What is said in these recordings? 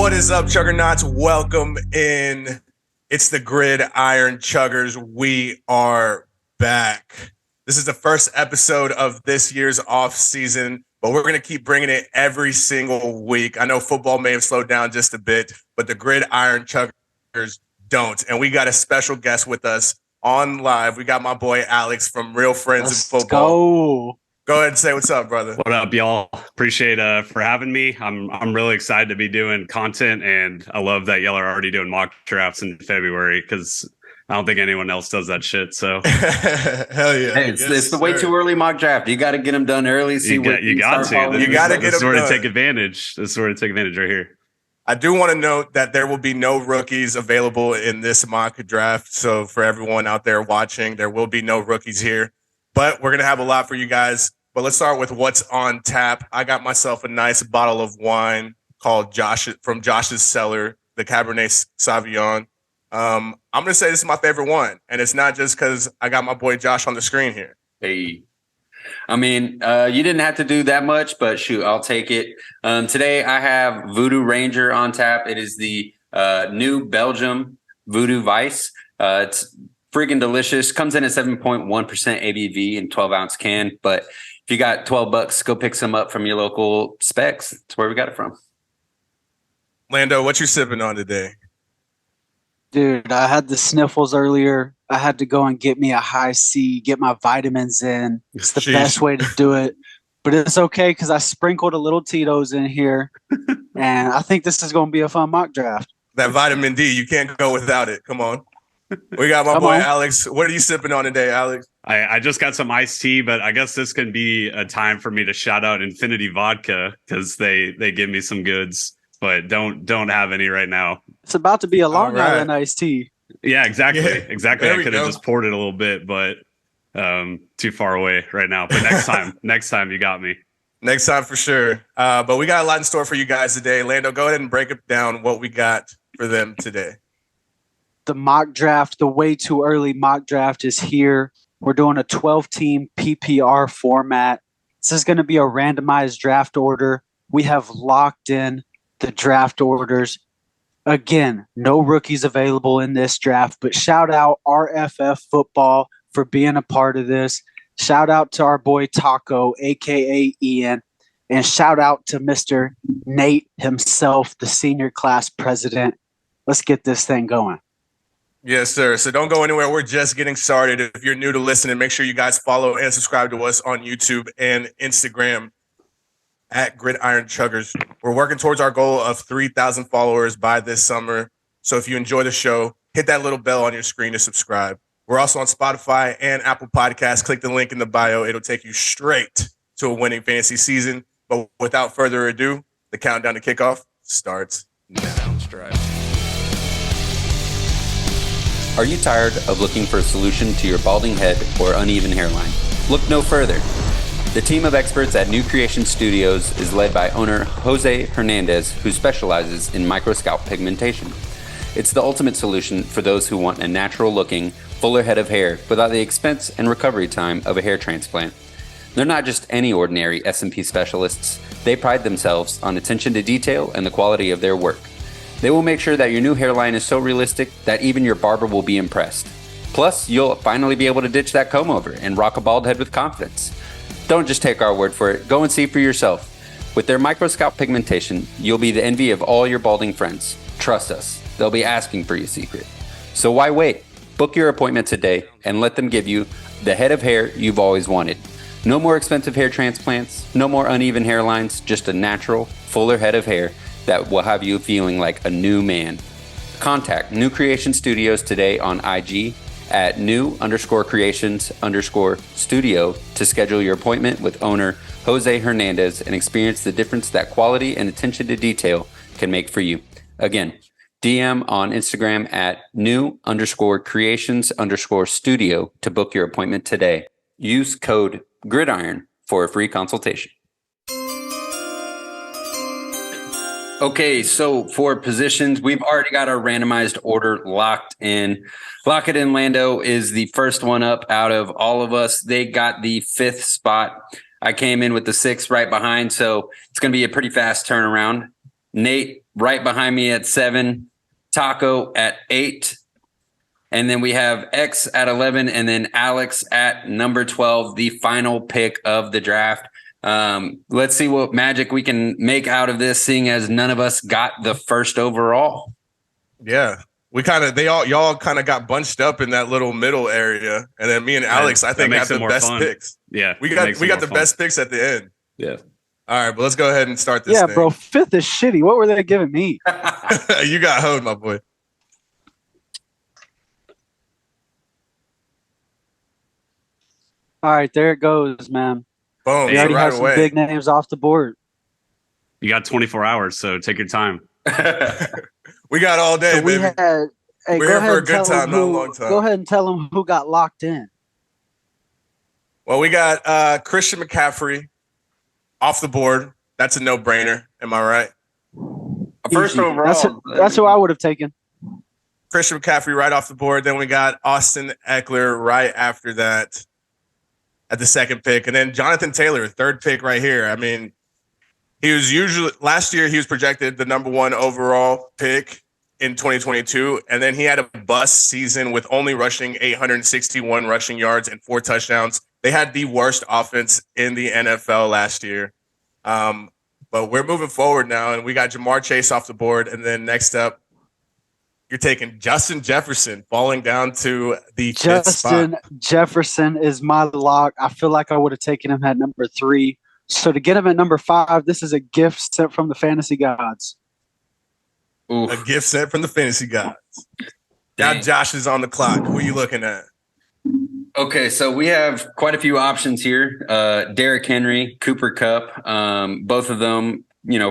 What is up, Chuggernauts? Welcome in. It's the Gridiron Chuggers. We are back. This is the first episode of this year's off season, but we're going to keep bringing it every single week. I know football may have slowed down just a bit, but the Gridiron Chuggers don't. And we got a special guest with us on live. We got my boy Alex from Real Friends in Football. Go ahead and say what's up, brother. What up, y'all? Appreciate for having me. I'm really excited to be doing content, and I love that y'all are already doing mock drafts in February because I don't think anyone else does that shit. So hell yeah! Hey, it's the way too early mock draft. You got to get them done early. You got to get them done. This is where to take advantage. This is where to take advantage right here. I do want to note that there will be no rookies available in this mock draft. So for everyone out there watching, there will be no rookies here, but we're gonna have a lot for you guys. But let's start with what's on tap. I got myself a nice bottle of wine called from Josh's Cellar, the Cabernet Sauvignon. I'm going to say this is my favorite one, and it's not just because I got my boy Josh on the screen here. Hey, I mean, you didn't have to do that much, but shoot, I'll take it. Today I have Voodoo Ranger on tap. It is the new Belgium Voodoo Vice. It's freaking delicious. Comes in at 7.1% ABV in 12-ounce can, but if you got $12, go pick some up from your local Specs. That's where we got it from. Lando, what you sipping on today? Dude, I had the sniffles earlier. I had to go and get me a high C, get my vitamins in. It's the best way to do it. But it's okay because I sprinkled a little Tito's in here. And I think this is going to be a fun mock draft. That vitamin D, you can't go without it. Come on. We got my boy Alex. What are you sipping on today, Alex? I just got some iced tea, but I guess this can be a time for me to shout out Infinity Vodka because they give me some goods, but don't have any right now. It's about to be a Long Island iced tea. Yeah, exactly. Yeah, exactly. I could have just poured it a little bit, but too far away right now. But next time you got me. Next time for sure. But we got a lot in store for you guys today. Lando, go ahead and break it down what we got for them today. The mock draft, the way too early mock draft is here. We're doing a 12-team PPR format. This is going to be a randomized draft order. We have locked in the draft orders. Again, no rookies available in this draft, but shout out RFF Football for being a part of this. Shout out to our boy Taco, a.k.a. Ian, and shout out to Mr. Nate himself, the senior class president. Let's get this thing going. Yes, sir. So don't go anywhere. We're just getting started. If you're new to listening, make sure you guys follow and subscribe to us on YouTube and Instagram at Gridiron Chuggers. We're working towards our goal of 3,000 followers by this summer. So if you enjoy the show, hit that little bell on your screen to subscribe. We're also on Spotify and Apple Podcasts. Click the link in the bio. It'll take you straight to a winning fantasy season. But without further ado, the countdown to kickoff starts now. Are you tired of looking for a solution to your balding head or uneven hairline? Look no further. The team of experts at New Creation Studios is led by owner Jose Hernandez, who specializes in microscalp pigmentation. It's the ultimate solution for those who want a natural-looking, fuller head of hair without the expense and recovery time of a hair transplant. They're not just any ordinary S&P specialists. They pride themselves on attention to detail and the quality of their work. They will make sure that your new hairline is so realistic that even your barber will be impressed. Plus, you'll finally be able to ditch that comb over and rock a bald head with confidence. Don't just take our word for it. Go and see for yourself. With their microscalp pigmentation, you'll be the envy of all your balding friends. Trust us, they'll be asking for your secret. So why wait? Book your appointment today and let them give you the head of hair you've always wanted. No more expensive hair transplants, no more uneven hairlines, just a natural, fuller head of hair that will have you feeling like a new man. Contact New Creation Studios today on IG at new_creations_studio to schedule your appointment with owner Jose Hernandez and experience the difference that quality and attention to detail can make for you. Again, DM on Instagram at new_creations_studio to book your appointment today. Use code GRIDIRON for a free consultation. Okay, so for positions, we've already got our randomized order locked in. Lock It In Lando is the first one up out of all of us. They got the 5th spot. I came in with the 6th right behind, so it's going to be a pretty fast turnaround. Nate, right behind me at 7, Taco at 8, and then we have X at 11, and then Alex at number 12, the final pick of the draft. Let's see what magic we can make out of this, seeing as none of us got the first overall. Yeah. Y'all kind of got bunched up in that little middle area. And then me and Alex, I think, have the best picks. Yeah. We got the best picks at the end. Yeah. All right, but let's go ahead and start this thing. Bro, 5th is shitty. What were they giving me? You got hoed, my boy. All right, there it goes, man. Boom. We already right have some away. big names off the board. You got 24 hours, so take your time. We got all day, So we baby. had. Hey, We're go here ahead for a and good tell time, them not a who- long time. Go ahead and tell them who got locked in. Well, we got Christian McCaffrey off the board. That's a no-brainer. Am I right? First Easy. overall. That's who I would have taken. Christian McCaffrey right off the board. Then we got Austin Eckler right after that at the 2nd pick. And then Jonathan Taylor, 3rd pick right here. I mean, last year he was projected the number 1 overall pick in 2022. And then he had a bust season with only rushing 861 rushing yards and 4 touchdowns. They had the worst offense in the NFL last year. But we're moving forward now, and we got Jamar Chase off the board. And then next up, you're taking Justin Jefferson, falling down to the 5th spot. Justin Jefferson is my lock. I feel like I would have taken him at number 3. So to get him at number 5, this is a gift sent from the fantasy gods. Oof. A gift set from the fantasy gods. Now Dang. Josh is on the clock. Who are you looking at? Okay, so we have quite a few options here. Derrick Henry, Cooper Kupp, both of them,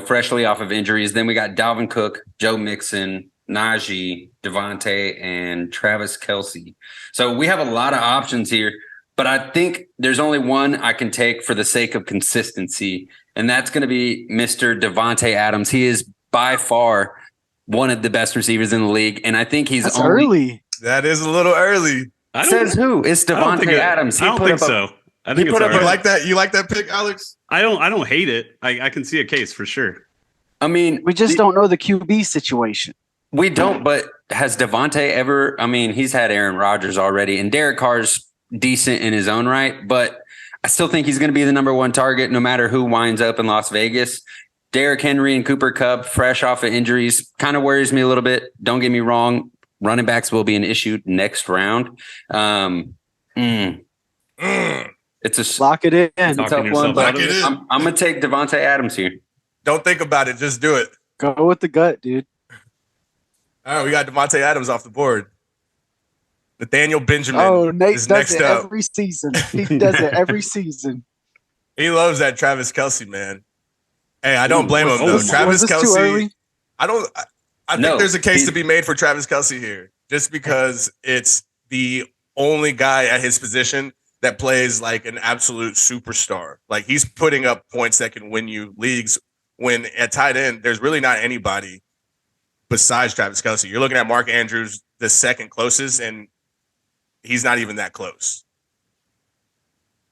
freshly off of injuries. Then we got Dalvin Cook, Joe Mixon, Najee, Devontae, and Travis Kelce. So we have a lot of options here, but I think there's only one I can take for the sake of consistency, and that's going to be Mr. Devontae Adams. He is by far one of the best receivers in the league, and I think he's That's early. That is a little early. Says who? It's Devontae Adams. I don't think so. I think it's all You right. like that? You like that pick, Alex? I don't hate it. I can see a case for sure. I mean, We just don't know the QB situation. we don't, but has Devontae ever? I mean, he's had Aaron Rodgers already, and Derek Carr's decent in his own right, but I still think he's going to be the number 1 target no matter who winds up in Las Vegas. Derrick Henry and Cooper Kupp, fresh off of injuries, kind of worries me a little bit. Don't get me wrong. Running backs will be an issue next round. It's a Lock it in. tough Talking one, yourself but out of it. I'm going to take Devontae Adams here. Don't think about it. Just do it. Go with the gut, dude. All right, we got Devontae Adams off the board. Nathaniel Benjamin Oh, Nate is does next it up. every season. He does it every season. He loves that Travis Kelce, man. Hey, I don't blame him, though. Was Travis this too Kelce, early? I think No, there's a case he- to be made for Travis Kelce here, just because it's the only guy at his position that plays like an absolute superstar. Like, he's putting up points that can win you leagues when at tight end, there's really not anybody besides Travis Kelce. You're looking at Mark Andrews, the second closest, and he's not even that close.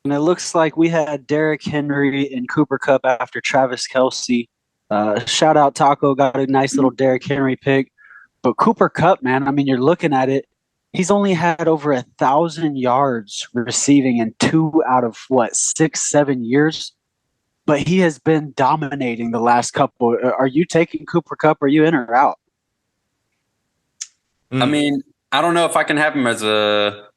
And it looks like we had Derrick Henry and Cooper Kupp after Travis Kelce. Shout out Taco, got a nice little Derrick Henry pick. But Cooper Kupp, man, I mean, you're looking at it. He's only had over 1,000 yards receiving in 2 out of 6-7 years. But he has been dominating the last couple. Are you taking Cooper Kupp? Are you in or out? I mean, I don't know if I can have him as a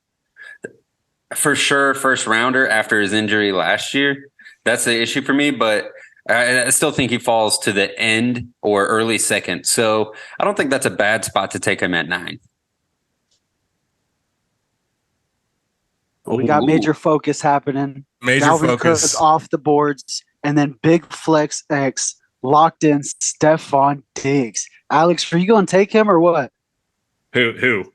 for sure first rounder after his injury last year. That's the issue for me, but I still think he falls to the end or early second. So I don't think that's a bad spot to take him at 9. We got major focus happening. Major Dalvin focus. Cook off the boards, and then big flex X locked in Stephon Diggs. Alex, are you going to take him or what? Who?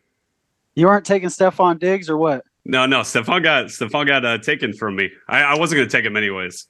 You aren't taking Stephon Diggs or what? No. Stephon got taken from me. I wasn't going to take him anyways.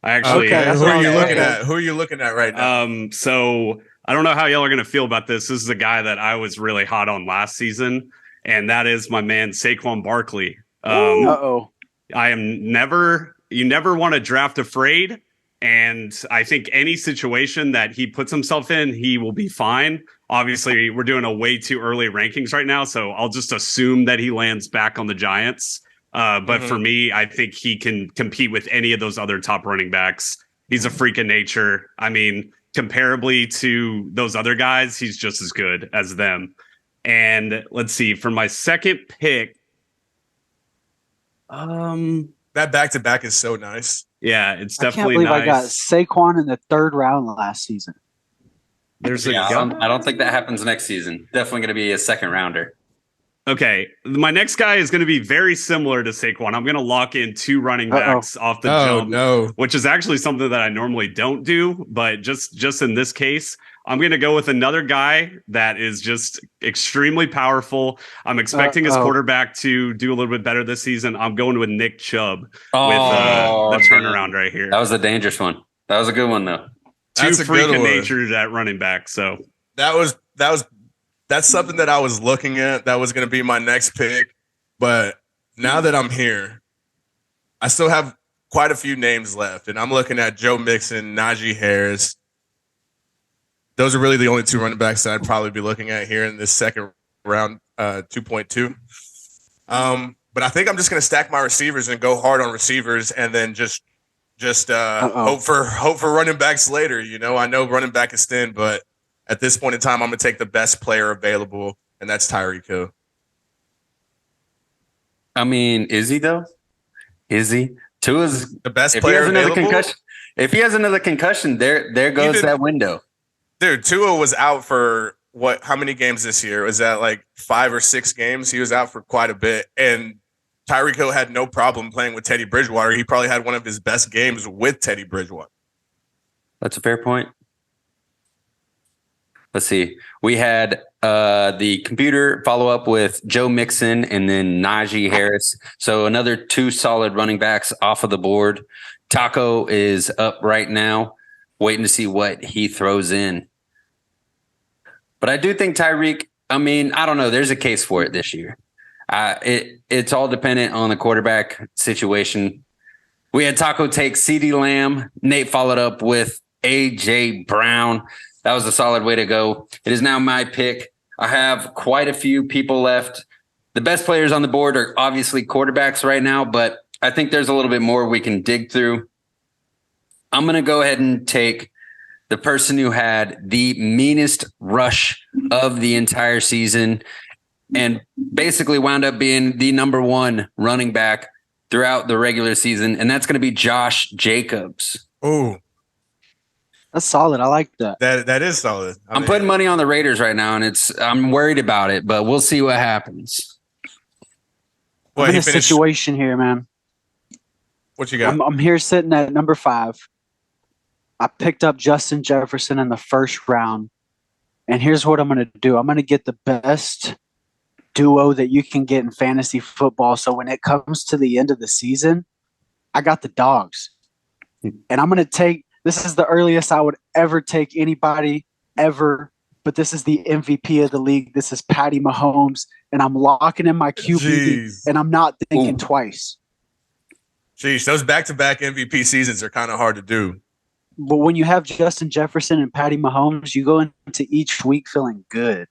I actually. Okay, that's Who are you okay. looking at? Who are you looking at right now? So I don't know how y'all are going to feel about this. This is a guy that I was really hot on last season, and that is my man Saquon Barkley. Uh-oh. I am never. You never want to draft afraid, And I think any situation that he puts himself in, he will be fine. Obviously, we're doing a way too early rankings right now, so I'll just assume that he lands back on the Giants. But for me, I think he can compete with any of those other top running backs. He's a freak of nature. I mean, comparably to those other guys, he's just as good as them. And let's see, for my second pick, that back-to-back is so nice. yeah, it's I can't definitely believe nice. I got Saquon in the 3rd round last season. There's a Yeah, guy. I don't think that happens next season. Definitely going to be a 2nd rounder. Okay, my next guy is going to be very similar to Saquon. I'm going to lock in 2 running backs off the jump, no. which is actually something that I normally don't do, but just in this case, I'm going to go with another guy that is just extremely powerful. I'm expecting his quarterback to do a little bit better this season. I'm going with Nick Chubb with the turnaround right here. That was a dangerous one. That was a good one, though. Two freak of natures at running back. So that's something that I was looking at. That was going to be my next pick. But now that I'm here, I still have quite a few names left. And I'm looking at Joe Mixon, Najee Harris. Those are really the only 2 running backs that I'd probably be looking at here in this second round, 2.2. But I think I'm just going to stack my receivers and go hard on receivers, and then just hope for running backs later. You know, I know running back is thin, but at this point in time, I'm going to take the best player available, and that's Tyreek Hill. I mean, is he though? Is he? Tua's the best player available. If he has another concussion, there goes that window. Dude, Tua was out for how many games this year? Was that like 5 or 6 games? He was out for quite a bit. And Tyreek Hill had no problem playing with Teddy Bridgewater. He probably had one of his best games with Teddy Bridgewater. That's a fair point. Let's see. We had the computer follow up with Joe Mixon and then Najee Harris. So another 2 solid running backs off of the board. Taco is up right now, waiting to see what he throws in. But I do think Tyreek, I mean, I don't know. There's a case for it this year. It's all dependent on the quarterback situation. We had Taco take CeeDee Lamb. Nate followed up with A.J. Brown. That was a solid way to go. It is now my pick. I have quite a few people left. The best players on the board are obviously quarterbacks right now, but I think there's a little bit more we can dig through. I'm going to go ahead and take the person who had the meanest rush of the entire season and basically wound up being the number 1 running back throughout the regular season, and that's going to be Josh Jacobs. Oh, that's solid. I like that. That is solid. I'm putting money on the Raiders right now, and I'm worried about it, but we'll see what happens. I'm in a situation here, man. What you got? I'm here sitting at number 5. I picked up Justin Jefferson in the 1st round. And here's what I'm going to do. I'm going to get the best duo that you can get in fantasy football. So when it comes to the end of the season, I got the dogs. And I'm going to this is the earliest I would ever take anybody ever, but this is the MVP of the league. This is Patty Mahomes. And I'm locking in my QB, and I'm not thinking twice. Jeez, those back-to-back MVP seasons are kind of hard to do. But when you have Justin Jefferson and Patty Mahomes, you go into each week feeling good.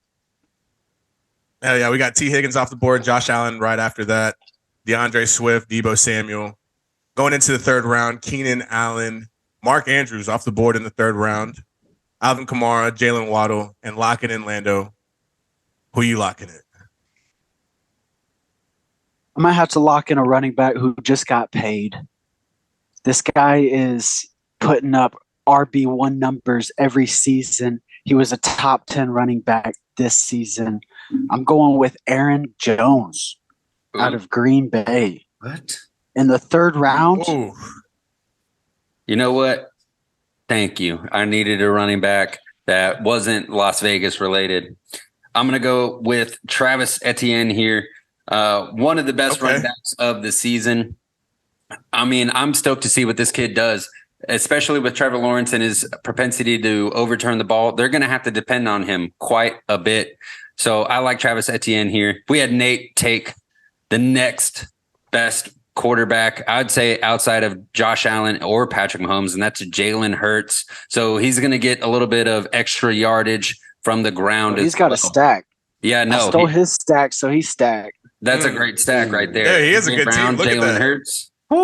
Hell yeah, we got T. Higgins off the board, Josh Allen right after that, DeAndre Swift, Deebo Samuel. Going into the 3rd round, Keenan Allen, Mark Andrews off the board in the 3rd round, Alvin Kamara, Jalen Waddle, and locking in Lando. Who you locking in? I might have to lock in a running back who just got paid. This guy is putting up RB1 numbers every season. He was a top 10 running back this season. I'm going with Aaron Jones out of Green Bay. What? In the 3rd round? Ooh. You know what? Thank you. I needed a running back that wasn't Las Vegas related. I'm going to go with Travis Etienne here. One of the best running backs of the season. I mean, I'm stoked to see what this kid does, especially with Trevor Lawrence and his propensity to overturn the ball. They're going to have to depend on him quite a bit. So I like Travis Etienne here. We had Nate take the next best quarterback, I'd say outside of Josh Allen or Patrick Mahomes, and that's Jalen Hurts. So he's going to get a little bit of extra yardage from the ground. He's got a stack. Yeah, no. I stole his stack, so he's stacked. That's a great stack right there. Yeah, he is a good team. Look at that. Hurts. I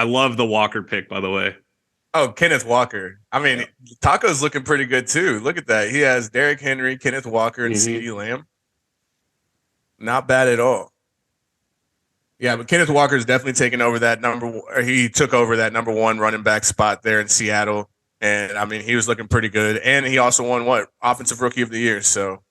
love the Walker pick, by the way. Oh, Kenneth Walker. I mean, Taco's looking pretty good too. Look at that. He has Derrick Henry, Kenneth Walker, and CeeDee Lamb. Not bad at all. Yeah, but Kenneth Walker is definitely taking over that he took over that number one running back spot there in Seattle. And I mean, he was looking pretty good. And he also won Offensive Rookie of the Year. So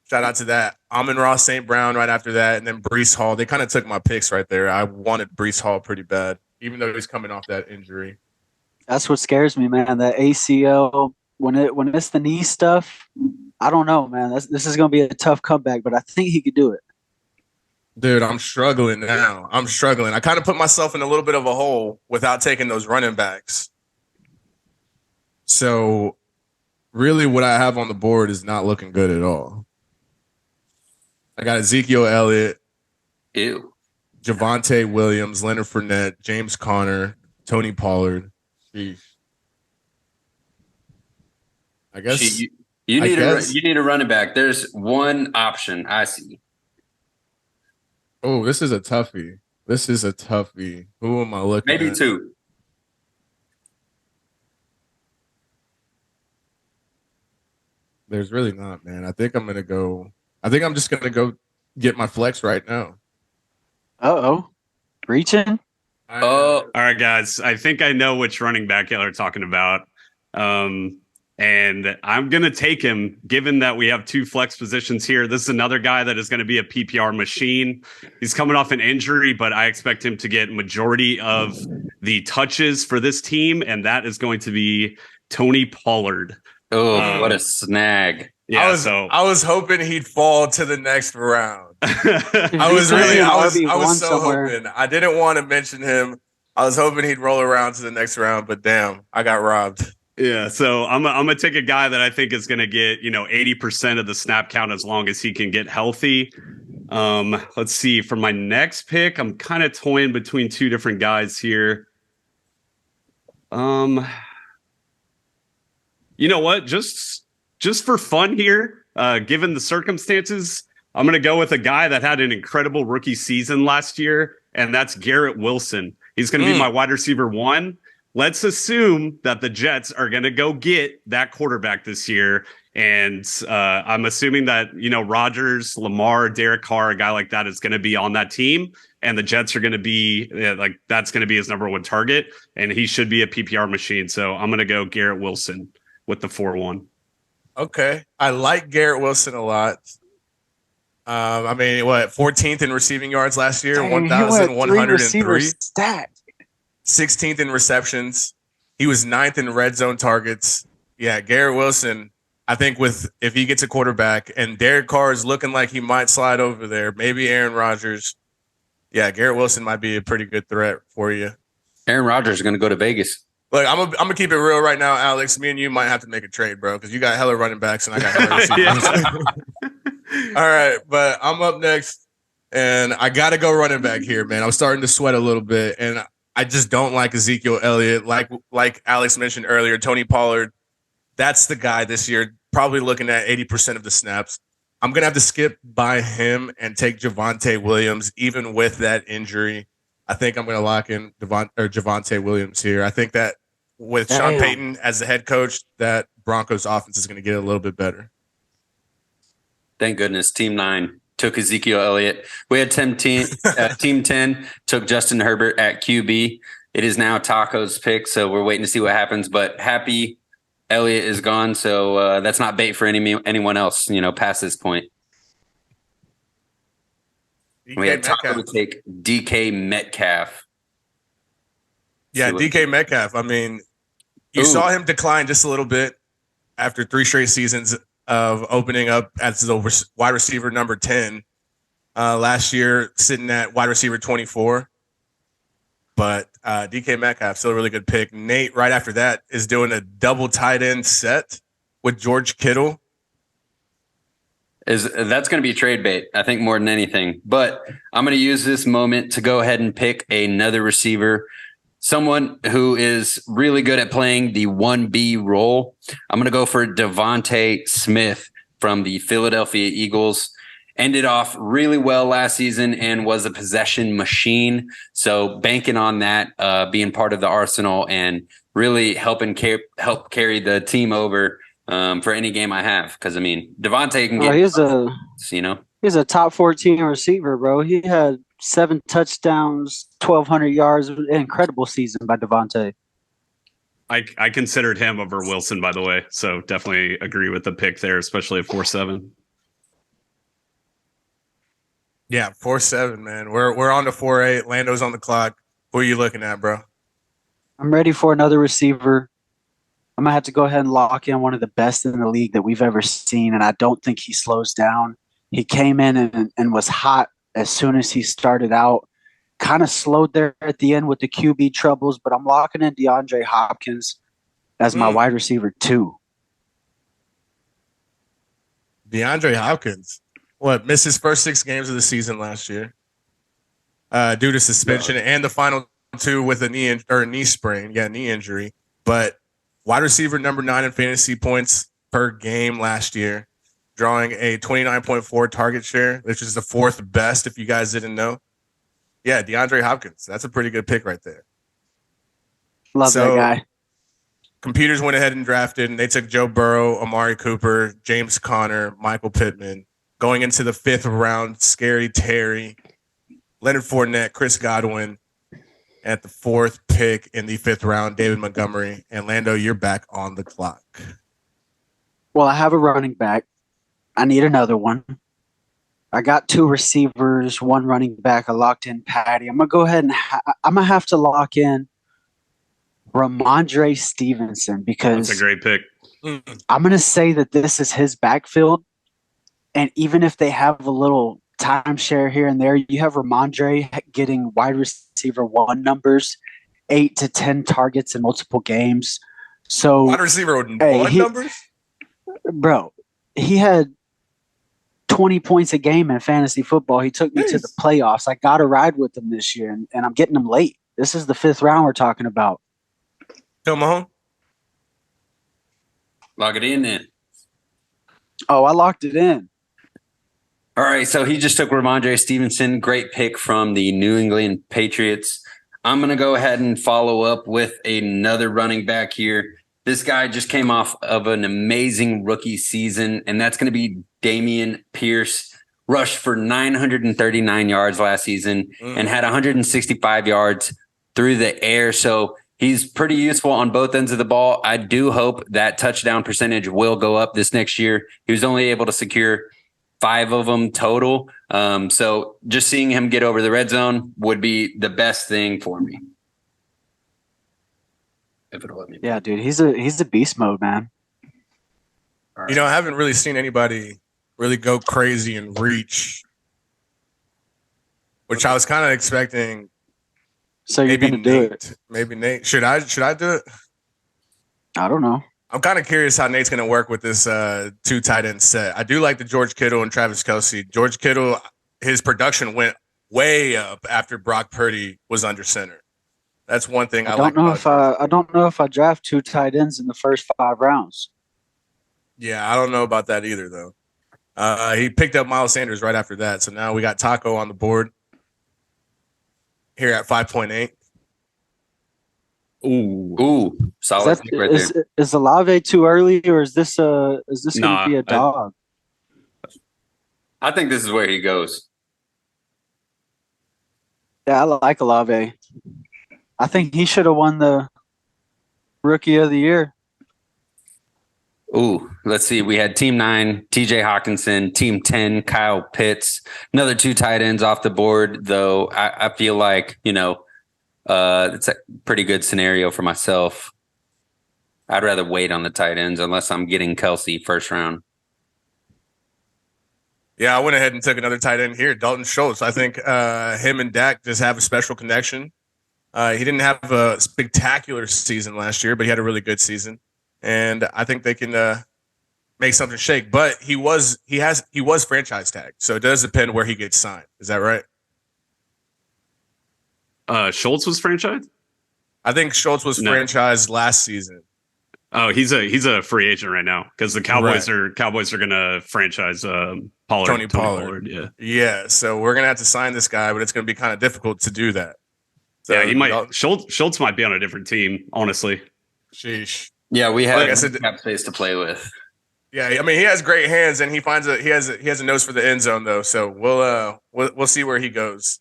shout out to that. Amon-Ra St. Brown right after that. And then Breece Hall. They kind of took my picks right there. I wanted Breece Hall pretty bad, even though he's coming off that injury. That's what scares me, man. That ACL, when it's the knee stuff, I don't know, man. This is going to be a tough comeback, but I think he could do it. Dude, I'm struggling now. I kind of put myself in a little bit of a hole without taking those running backs. So really what I have on the board is not looking good at all. I got Ezekiel Elliott, Javonte Williams, Leonard Fournette, James Conner, Tony Pollard. Sheesh. I guess you need a running back. There's one option I see. Oh, this is a toughie. Who am I looking at? Maybe two. There's really not, man. I think I'm just gonna go get my flex right now. Reaching? All right, guys. I think I know which running back y'all are talking about. And I'm going to take him, given that we have two flex positions here. This is another guy that is going to be a PPR machine. He's coming off an injury, but I expect him to get majority of the touches for this team, and that is going to be Tony Pollard. Oh, what a snag. Yeah, I was hoping he'd fall to the next round. I was so hoping. I didn't want to mention him. I was hoping he'd roll around to the next round, but damn, I got robbed. Yeah, so I'm gonna take a guy that I think is gonna get 80% of the snap count as long as he can get healthy. Let's see. For my next pick, I'm kind of toying between two different guys here. You know what? Just for fun here, given the circumstances, I'm gonna go with a guy that had an incredible rookie season last year, and that's Garrett Wilson. He's gonna be my wide receiver one. Let's assume that the Jets are going to go get that quarterback this year. And I'm assuming that, Rodgers, Lamar, Derek Carr, a guy like that is going to be on that team. And the Jets are going to be that's going to be his number one target. And he should be a PPR machine. So I'm going to go Garrett Wilson with the 4-1. Okay. I like Garrett Wilson a lot. 14th in receiving yards last year, 1,103. Stacked. 16th in receptions. He was 9th in red zone targets. Yeah, Garrett Wilson, I think if he gets a quarterback and Derek Carr is looking like he might slide over there, maybe Aaron Rodgers. Yeah, Garrett Wilson might be a pretty good threat for you. Aaron Rodgers is going to go to Vegas. Look, I'm gonna keep it real right now, Alex. Me and you might have to make a trade, bro, because you got hella running backs and I got hella receivers. All right, but I'm up next, and I got to go running back here, man. I'm starting to sweat a little bit, and I just don't like Ezekiel Elliott. Like Alex mentioned earlier, Tony Pollard, that's the guy this year, probably looking at 80% of the snaps. I'm going to have to skip by him and take Javonte Williams, even with that injury. I think I'm going to lock in Javonte Williams here. I think that with Sean Payton as the head coach, that Broncos offense is going to get a little bit better. Thank goodness. Team 9 took Ezekiel Elliott. We had Team 10 took Justin Herbert at QB. It is now Taco's pick, so we're waiting to see what happens. But happy Elliott is gone, so that's not bait for anyone else, past this point. We had Taco take DK Metcalf. Yeah, DK Metcalf. I mean, you saw him decline just a little bit after 3 straight seasons of opening up as the wide receiver number 10 last year, sitting at wide receiver 24. But DK Metcalf, still a really good pick. Nate, right after that, is doing a double tight end set with George Kittle. that's going to be trade bait, I think, more than anything. But I'm going to use this moment to go ahead and pick another receiver, someone who is really good at playing the 1B role. I'm going to go for Devontae Smith from the Philadelphia Eagles. Ended off really well last season and was a possession machine. So banking on that, being part of the arsenal and really helping help carry the team over for any game I have. Because, I mean, Devontae can get, he's a top 14 receiver, bro. He had 7 touchdowns, 1,200 yards. Incredible season by Devontae. I considered him over Wilson, by the way. So definitely agree with the pick there, especially at 4-7. Yeah, 4-7, man. We're on to 4-8. Lando's on the clock. Who are you looking at, bro? I'm ready for another receiver. I'm going to have to go ahead and lock in one of the best in the league that we've ever seen, and I don't think he slows down. He came in and was hot as soon as he started out. Kind of slowed there at the end with the QB troubles, but I'm locking in DeAndre Hopkins as my wide receiver 2. DeAndre Hopkins. Missed his first 6 games of the season last year due to suspension and the final 2 with a knee sprain. Yeah, knee injury. But wide receiver number 9 in fantasy points per game last year, drawing a 29.4 target share, which is the 4th best if you guys didn't know. Yeah, DeAndre Hopkins. That's a pretty good pick right there. Love that guy. Computers went ahead and drafted, and they took Joe Burrow, Amari Cooper, James Conner, Michael Pittman. Going into the 5th round, Scary Terry, Leonard Fournette, Chris Godwin. At the 4th pick in the 5th round, David Montgomery. And Lando, you're back on the clock. Well, I have a running back. I need another one. I got 2 receivers, 1 running back. I locked in Patty. I'm going to go ahead and I'm going to have to lock in Ramondre Stevenson because that's a great pick. I'm going to say that this is his backfield. And even if they have a little timeshare here and there, you have Ramondre getting wide receiver 1 numbers, 8 to 10 targets in multiple games. So wide receiver 1 numbers? Bro, he had 20 points a game in fantasy football. He took me to the playoffs. I got to ride with him this year, and I'm getting him late. This is the 5th round we're talking about. Come on. Lock it in then. Oh, I locked it in. All right, so he just took Ramondre Stevenson. Great pick from the New England Patriots. I'm going to go ahead and follow up with another running back here. This guy just came off of an amazing rookie season, and that's going to be Dameon Pierce. Rushed for 939 yards last season and had 165 yards through the air. So he's pretty useful on both ends of the ball. I do hope that touchdown percentage will go up this next year. He was only able to secure 5 of them total. So just seeing him get over the red zone would be the best thing for me. If it'll let me. Yeah, dude, he's a beast mode, man. Right. You know, I haven't really seen anybody really go crazy and reach, which I was kind of expecting. So you're going to do it? Maybe Nate. Should I do it? I don't know. I'm kind of curious how Nate's going to work with this 2 tight end set. I do like the George Kittle and Travis Kelce. George Kittle, his production went way up after Brock Purdy was under center. That's one thing I like. I don't know if I draft 2 tight ends in the first 5 rounds. Yeah, I don't know about that either, though. He picked up Miles Sanders right after that. So now we got Taco on the board here at 5.8. Ooh, solid pick right there. Is Olave too early, or is this going to be a dog? I think this is where he goes. Yeah, I like Olave. I think he should have won the Rookie of the Year. Ooh, let's see. We had Team 9, TJ Hawkinson, Team 10, Kyle Pitts. Another 2 tight ends off the board, though. I feel like, it's a pretty good scenario for myself. I'd rather wait on the tight ends unless I'm getting Kelce first round. Yeah, I went ahead and took another tight end here, Dalton Schultz. I think him and Dak just have a special connection. He didn't have a spectacular season last year, but he had a really good season. And I think they can make something shake. But he was franchise tagged, so it does depend where he gets signed. Is that right? Schultz was franchised? I think Schultz was franchised last season. Oh, he's a free agent right now because the Cowboys are gonna franchise Pollard. Tony Pollard. Yeah. So we're gonna have to sign this guy, but it's gonna be kind of difficult to do that. So yeah, he might. Schultz might be on a different team, honestly. Sheesh. Yeah, we have cap space to play with. Yeah, I mean he has great hands, and he has a nose for the end zone though. So we'll see where he goes.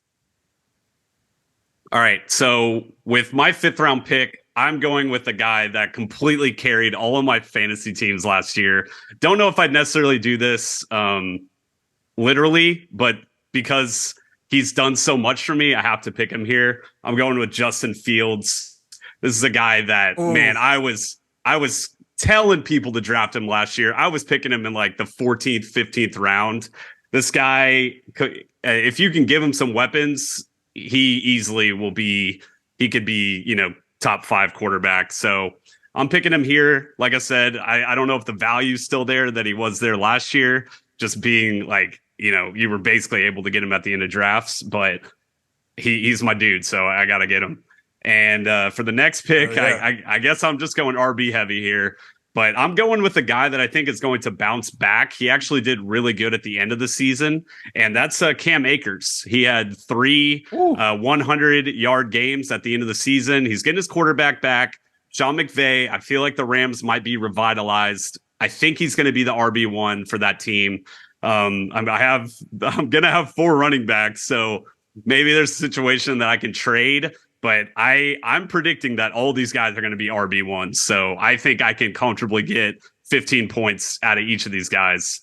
All right. So with my 5th round pick, I'm going with the guy that completely carried all of my fantasy teams last year. Don't know if I'd necessarily do this literally, but because he's done so much for me, I have to pick him here. I'm going with Justin Fields. This is a guy that, man, I was telling people to draft him last year. I was picking him in like the 14th, 15th round. This guy, if you can give him some weapons, he easily will be, he could be, top 5 quarterback. So I'm picking him here. Like I said, I don't know if the value's still there that he was there last year, just being like, you were basically able to get him at the end of drafts, but he's my dude. So I got to get him. And for the next pick, I guess I'm just going RB heavy here. But I'm going with the guy that I think is going to bounce back. He actually did really good at the end of the season, and that's Cam Akers. He had 3 100-yard games at the end of the season. He's getting his quarterback back. Sean McVay, I feel like the Rams might be revitalized. I think he's going to be the RB1 for that team. I'm going to have 4 running backs, so maybe there's a situation that I can trade. But I'm predicting that all these guys are going to be RB1s. So I think I can comfortably get 15 points out of each of these guys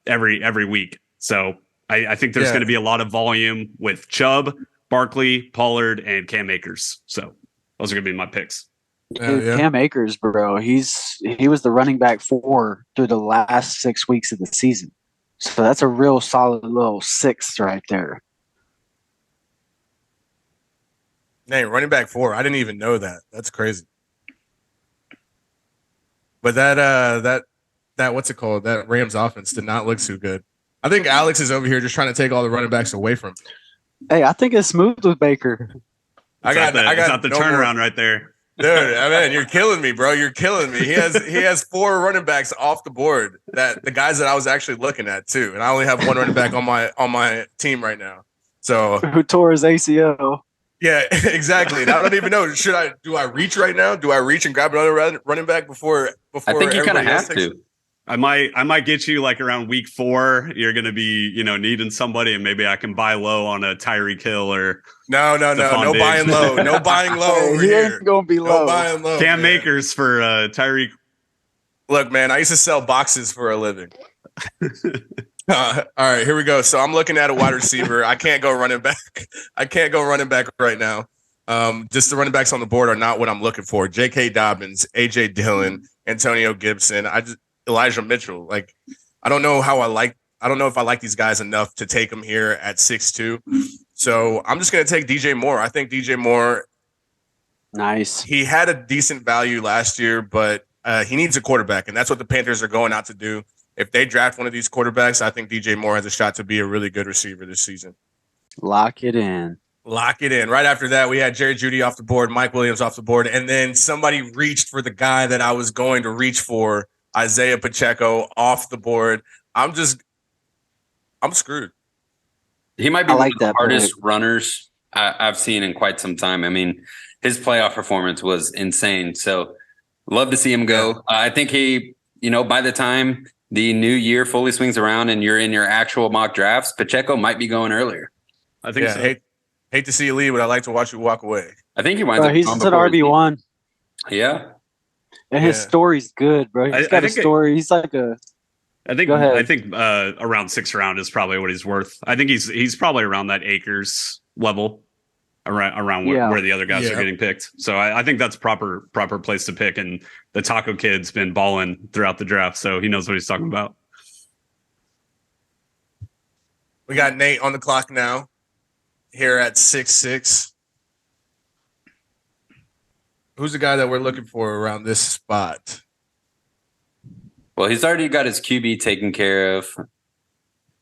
every week. So I think there's going to be a lot of volume with Chubb, Barkley, Pollard, and Cam Akers. So those are going to be my picks. Dude, Cam Akers, bro, he was the running back 4 through the last 6 weeks of the season. So that's a real solid little 6 right there. Dang, running back 4. I didn't even know that. That's crazy. But that what's it called? That Rams offense did not look too good. I think Alex is over here just trying to take all the running backs away from me. Hey, I think it's smooth with Baker. I got the turnaround right there. Dude, I mean, you're killing me, bro. You're killing me. He has 4 running backs off the board, that the guys that I was actually looking at too. And I only have 1 running back on my team right now. So who tore his ACL? Yeah, exactly. And I don't even know. Do I reach right now? Do I reach and grab another running back before? I think you kind of have to. I might get you like around week 4. You're going to be, needing somebody, and maybe I can buy low on a Tyreek Hill or no buying low, no buying low over here. Ain't gonna be low. No buying low. Cam Akers for Tyreek. Look, man, I used to sell boxes for a living. All right, here we go. So I'm looking at a wide receiver. I can't go running back. Right now. Just the running backs on the board are not what I'm looking for. J.K. Dobbins, A.J. Dillon, Antonio Gibson, Elijah Mitchell. Like, I don't know if I like these guys enough to take them here at 6'2". So I'm just going to take DJ Moore. I think DJ Moore, nice. He had a decent value last year, but he needs a quarterback, and that's what the Panthers are going out to do. If they draft one of these quarterbacks, I think DJ Moore has a shot to be a really good receiver this season. Lock it in. Right after that, we had Jerry Jeudy off the board, Mike Williams off the board, and then somebody reached for the guy that I was going to reach for, Isaiah Pacheco, off the board. I'm screwed. He might be one of the hardest runners I've seen in quite some time. I mean, his playoff performance was insane. So love to see him go. I think he, by the time the new year fully swings around and you're in your actual mock drafts, Pacheco might be going earlier. I think so. Hate to see you leave, but I like to watch you walk away. I think he winds up. He's an RB1. Yeah. And his story's good, bro. He's got a story. He's like a. I think around 6th round is probably what he's worth. I think he's probably around that Akers level, around where the other guys are getting picked. So I think that's proper place to pick. And the Taco Kid's been balling throughout the draft, so he knows what he's talking about. We got Nate on the clock now, here at 6'6". Who's the guy that we're looking for around this spot? Well, he's already got his QB taken care of.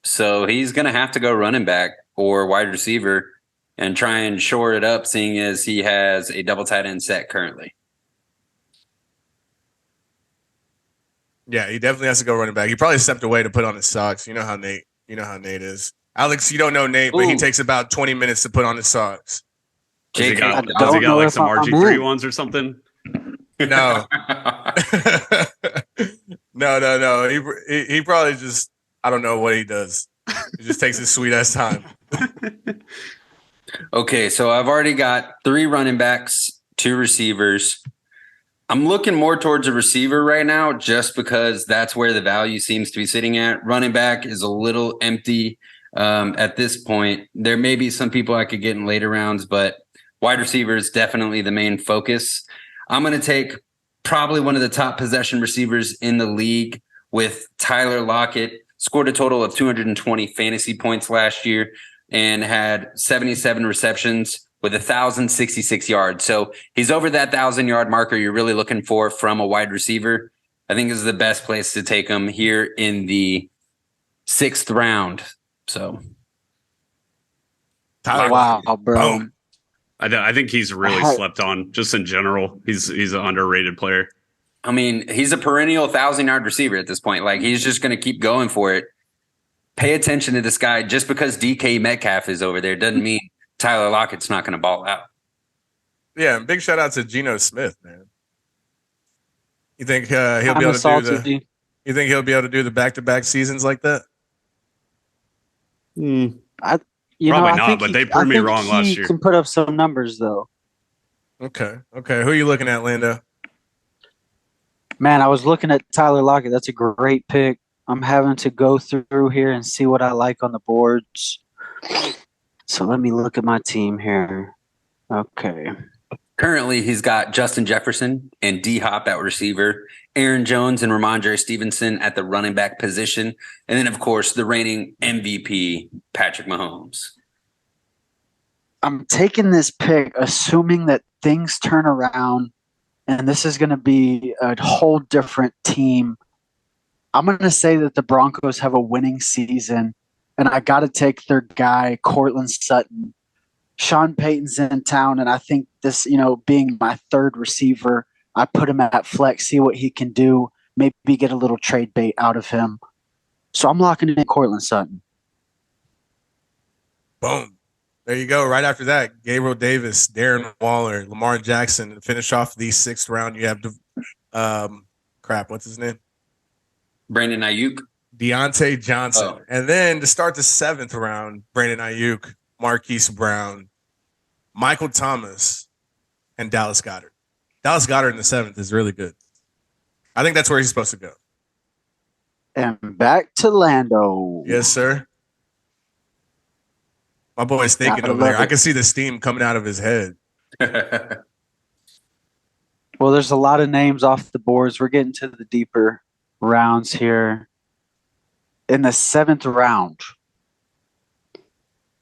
So he's going to have to go running back or wide receiver and try and shore it up, seeing as he has a double tight end set currently. Yeah, he definitely has to go running back. He probably stepped away to put on his socks. You know how Nate is. Alex, you don't know Nate, but he takes about 20 minutes to put on his socks. Does he got don't know like if some I'm RG3 in. ones or something? No. No. He probably just, I don't know what he does. He just takes his sweet ass time. Okay, so I've already got 3 running backs, 2 receivers. I'm looking more towards a receiver right now just because that's where the value seems to be sitting at. Running back is a little empty at this point. There may be some people I could get in later rounds, but wide receiver is definitely the main focus. I'm going to take probably one of the top possession receivers in the league with Tyler Lockett. Scored a total of 220 fantasy points last year and had 77 receptions with 1,066 yards. So he's over that 1,000-yard marker you're really looking for from a wide receiver. I think this is the best place to take him here in the 6th round. So, Tyler Wow, Lockett. bro. Boom. I think he's really slept on just in general. He's an underrated player. I mean, he's a perennial 1,000-yard receiver at this point. Like, he's just going to keep going for it. Pay attention to this guy. Just because DK Metcalf is over there doesn't mean Tyler Lockett's not going to ball out. Yeah, and big shout out to Geno Smith, man. You think he'll be able to do the? You think he'll be able to do the back-to-back seasons like that? Probably I not, think but they proved me wrong last year. He can put up some numbers though. Okay. Who are you looking at, Lando? Man, I was looking at Tyler Lockett. That's a great pick. I'm having to go through here and see what I like on the boards. So let me look at my team here. Okay. Currently, he's got Justin Jefferson and D-Hop at receiver, Aaron Jones and Ramondre Stevenson at the running back position, and then, of course, the reigning MVP, Patrick Mahomes. I'm taking this pick assuming that things turn around and this is going to be a whole different team. I'm going to say that the Broncos have a winning season, and I got to take their guy, Cortland Sutton. Sean Payton's in town, and I think this, being my 3rd receiver, I put him at flex, see what he can do, maybe get a little trade bait out of him. So I'm locking in Cortland Sutton. Boom. There you go. Right after that, Gabriel Davis, Darren Waller, Lamar Jackson. To finish off the 6th round, you have what's his name? Brandon Ayuk. Deontay Johnson. Oh. And then to start the 7th round, Brandon Ayuk, Marquise Brown, Michael Thomas, and Dallas Goedert. Dallas Goedert in the 7th is really good. I think that's where he's supposed to go. And back to Lando. Yes, sir. My boy's thinking over there. I can see the steam coming out of his head. Well, there's a lot of names off the boards. We're getting to the deeper rounds here. In the 7th round,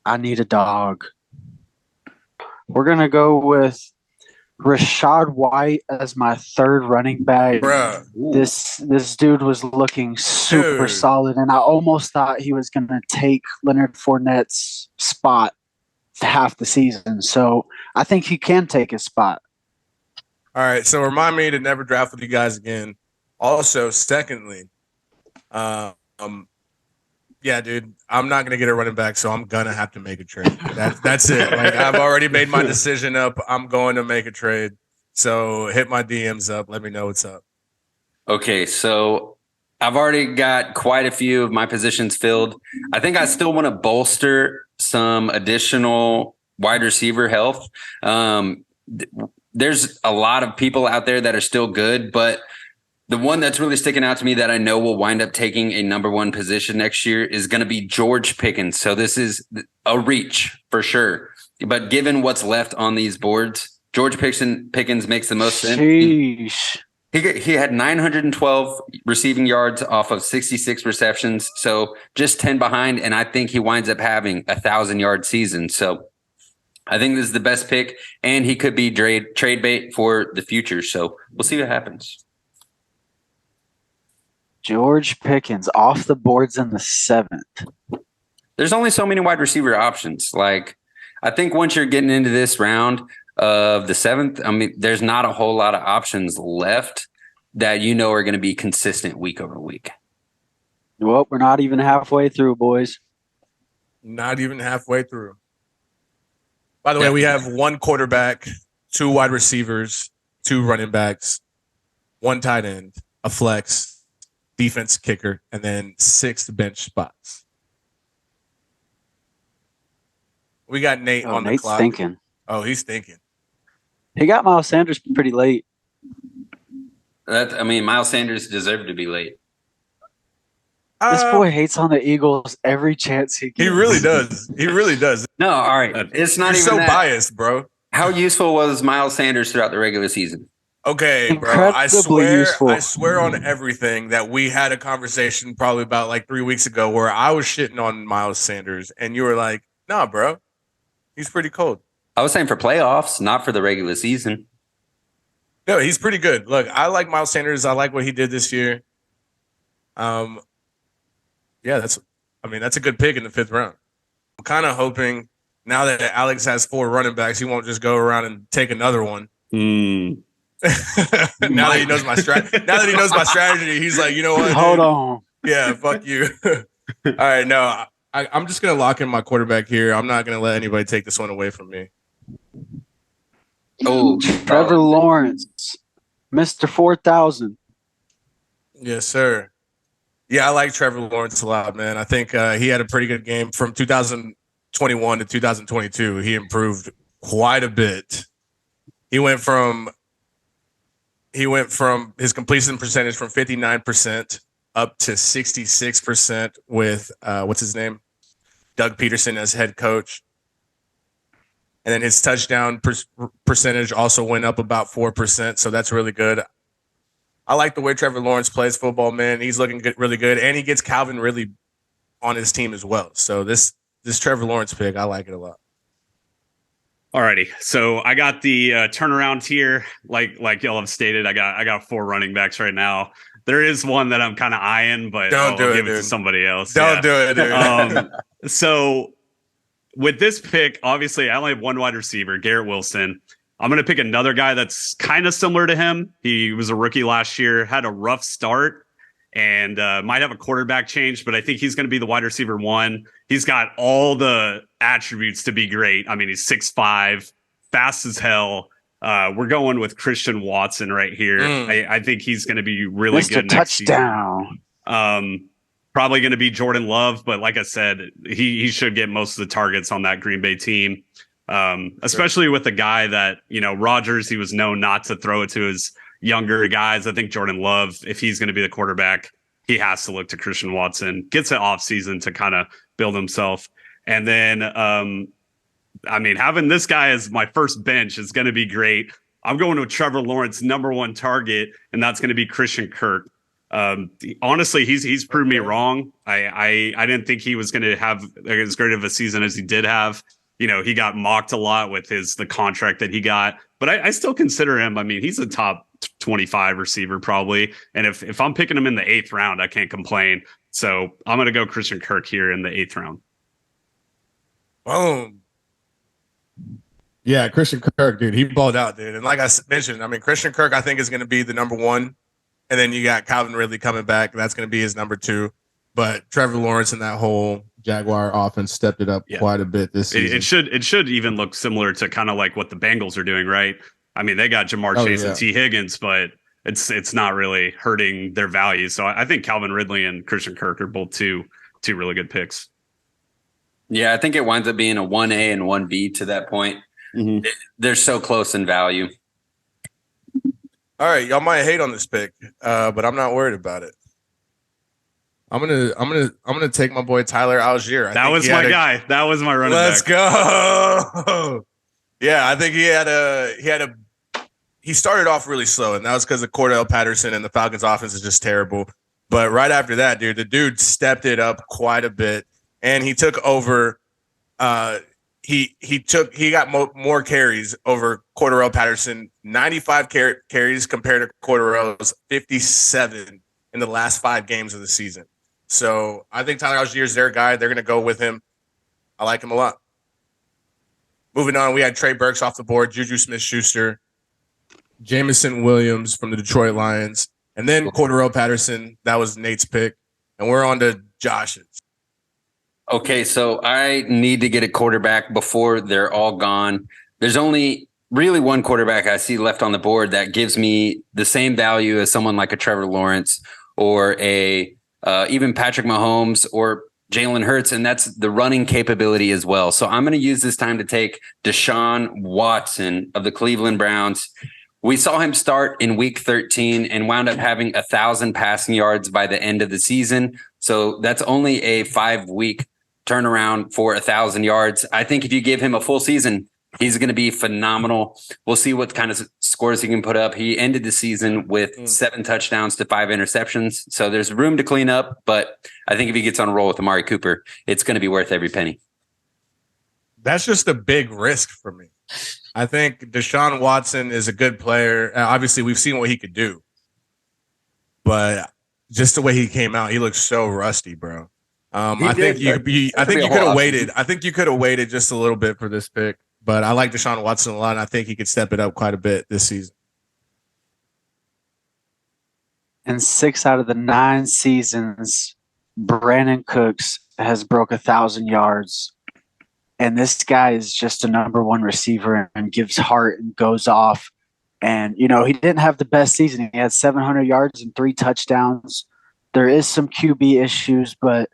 I need a dog. We're going to go with Rachaad White as my 3rd running back. Bruh. This dude was looking super solid, and I almost thought he was going to take Leonard Fournette's spot half the season. So I think he can take his spot. All right, so remind me to never draft with you guys again. Also, secondly, yeah, dude, I'm not gonna get a running back, so I'm gonna have to make a trade. That's it. Like, I've already made my decision up. I'm going to make a trade. So hit my DMs up. Let me know what's up. Okay, so I've already got quite a few of my positions filled. I think I still want to bolster some additional wide receiver health. There's a lot of people out there that are still good, but the one that's really sticking out to me that I know will wind up taking a number 1 position next year is going to be George Pickens. So this is a reach for sure. But given what's left on these boards, George Pickens makes the most sense. Sheesh. He had 912 receiving yards off of 66 receptions. So just 10 behind. And I think he winds up having 1,000-yard season. So I think this is the best pick. And he could be trade bait for the future. So we'll see what happens. George Pickens off the boards in the 7th. There's only so many wide receiver options. Like, I think once you're getting into this round of the 7th, I mean, there's not a whole lot of options left that you know are going to be consistent week over week. Well, we're not even halfway through, boys. Not even halfway through. By the way, we have one quarterback, 2 wide receivers, 2 running backs, 1 tight end, a flex, defense kicker, and then 6 bench spots. We got Nate on Nate's the clock. thinking. Oh, he's thinking. He got Miles Sanders pretty late. Miles Sanders deserved to be late. This boy hates on the Eagles every chance he gets. He really does. He really does. No, all right. It's not You're even so that. biased, bro. How useful was Miles Sanders throughout the regular season? Okay, bro. Incredibly useful. I swear on everything that we had a conversation probably about like 3 weeks ago where I was shitting on Miles Sanders and you were like, nah, bro. He's pretty cold. I was saying for playoffs, not for the regular season. No, he's pretty good. Look, I like Miles Sanders. I like what he did this year. Yeah, that's a good pick in the 5th round. I'm kind of hoping now that Alex has 4 running backs, he won't just go around and take another one. Now that he knows my strategy, he's like, you know what? Hold on. Yeah, fuck you. All right, no, I'm just gonna lock in my quarterback here. I'm not gonna let anybody take this one away from me. Oh, Trevor Lawrence, Mr. 4,000. Yes, sir. Yeah, I like Trevor Lawrence a lot, man. I think he had a pretty good game from 2021 to 2022. He improved quite a bit. He went from his completion percentage from 59% up to 66% with what's his name? Doug Peterson as head coach. And then his touchdown percentage also went up about 4%. So that's really good. I like the way Trevor Lawrence plays football, man. He's looking good, really good. And he gets Calvin Ridley on his team as well. So this Trevor Lawrence pick, I like it a lot. Alrighty, so I got the turnaround here. Like y'all have stated, I got 4 running backs right now. There is one that I'm kind of eyeing, but I'll give it to somebody else. Don't do it, dude. So with this pick, obviously, I only have 1 wide receiver, Garrett Wilson. I'm going to pick another guy that's kind of similar to him. He was a rookie last year, had a rough start, and might have a quarterback change, but I think he's going to be the wide receiver 1. He's got all the attributes to be great. I mean, he's 6'5", fast as hell. We're going with Christian Watson right here. I think he's going to be really Mr. good next touchdown. season. Probably going to be Jordan Love, but like I said, he should get most of the targets on that Green Bay team. Especially with a guy that, Rodgers, he was known not to throw it to his younger guys. I think Jordan Love, if he's going to be the quarterback, he has to look to Christian Watson, gets an offseason to kind of build himself. And then, having this guy as my first bench is going to be great. I'm going with Trevor Lawrence, number 1 target, and that's going to be Christian Kirk. Honestly, he's proved me wrong. I didn't think he was going to have as great of a season as he did have. He got mocked a lot with the contract that he got, but I still consider him. I mean, he's a top 25 receiver probably. And if I'm picking him in the 8th round, I can't complain. So I'm going to go Christian Kirk here in the 8th round. Boom. Yeah, Christian Kirk, dude, he balled out, dude. And like I mentioned, Christian Kirk, I think is going to be the number 1. And then you got Calvin Ridley coming back. That's going to be his number 2. But Trevor Lawrence and that whole Jaguar offense stepped it up quite a bit this season. It should even look similar to kind of like what the Bengals are doing, right? I mean, they got Jamar Chase and T. Higgins, but it's not really hurting their value. So I think Calvin Ridley and Christian Kirk are both two really good picks. Yeah, I think it winds up being a 1A and 1B to that point. Mm-hmm. They're so close in value. All right, y'all might hate on this pick, but I'm not worried about it. I'm gonna take my boy Tyler Algier. That was my guy. That was my running back. Let's go. Yeah, I think he started off really slow, and that was because of Cordell Patterson and the Falcons' offense is just terrible. But right after that, the dude stepped it up quite a bit, and he took over. He got more carries over Cordell Patterson, 95 carries compared to Cordell's 57 in the last 5 games of the season. So I think Tyler Algier is their guy. They're going to go with him. I like him a lot. Moving on, we had Trey Burks off the board, Juju Smith-Schuster, Jamison Williams from the Detroit Lions, and then Cordarrelle Patterson. That was Nate's pick. And we're on to Josh's. Okay, so I need to get a quarterback before they're all gone. There's only really one quarterback I see left on the board that gives me the same value as someone like a Trevor Lawrence or a even Patrick Mahomes or Jalen Hurts, and that's the running capability as well. So I'm going to use this time to take Deshaun Watson of the Cleveland Browns. We saw him start in week 13 and wound up having 1,000 passing yards by the end of the season. So that's only a 5-week turnaround for 1,000 yards. I think if you give him a full season, he's going to be phenomenal. We'll see what kind of scores he can put up. He ended the season with 7 touchdowns to 5 interceptions. So there's room to clean up. But I think if he gets on a roll with Amari Cooper, it's going to be worth every penny. That's just a big risk for me. I think Deshaun Watson is a good player. Obviously, we've seen what he could do. But just the way he came out, he looks so rusty, bro. I think you could have waited. I think you could have waited just a little bit for this pick. But I like Deshaun Watson a lot, and I think he could step it up quite a bit this season. In 6 out of the 9 seasons, Brandon Cooks has broke 1,000 yards. And this guy is just a number 1 receiver and gives heart and goes off. And, he didn't have the best season. He had 700 yards and 3 touchdowns. There is some QB issues, but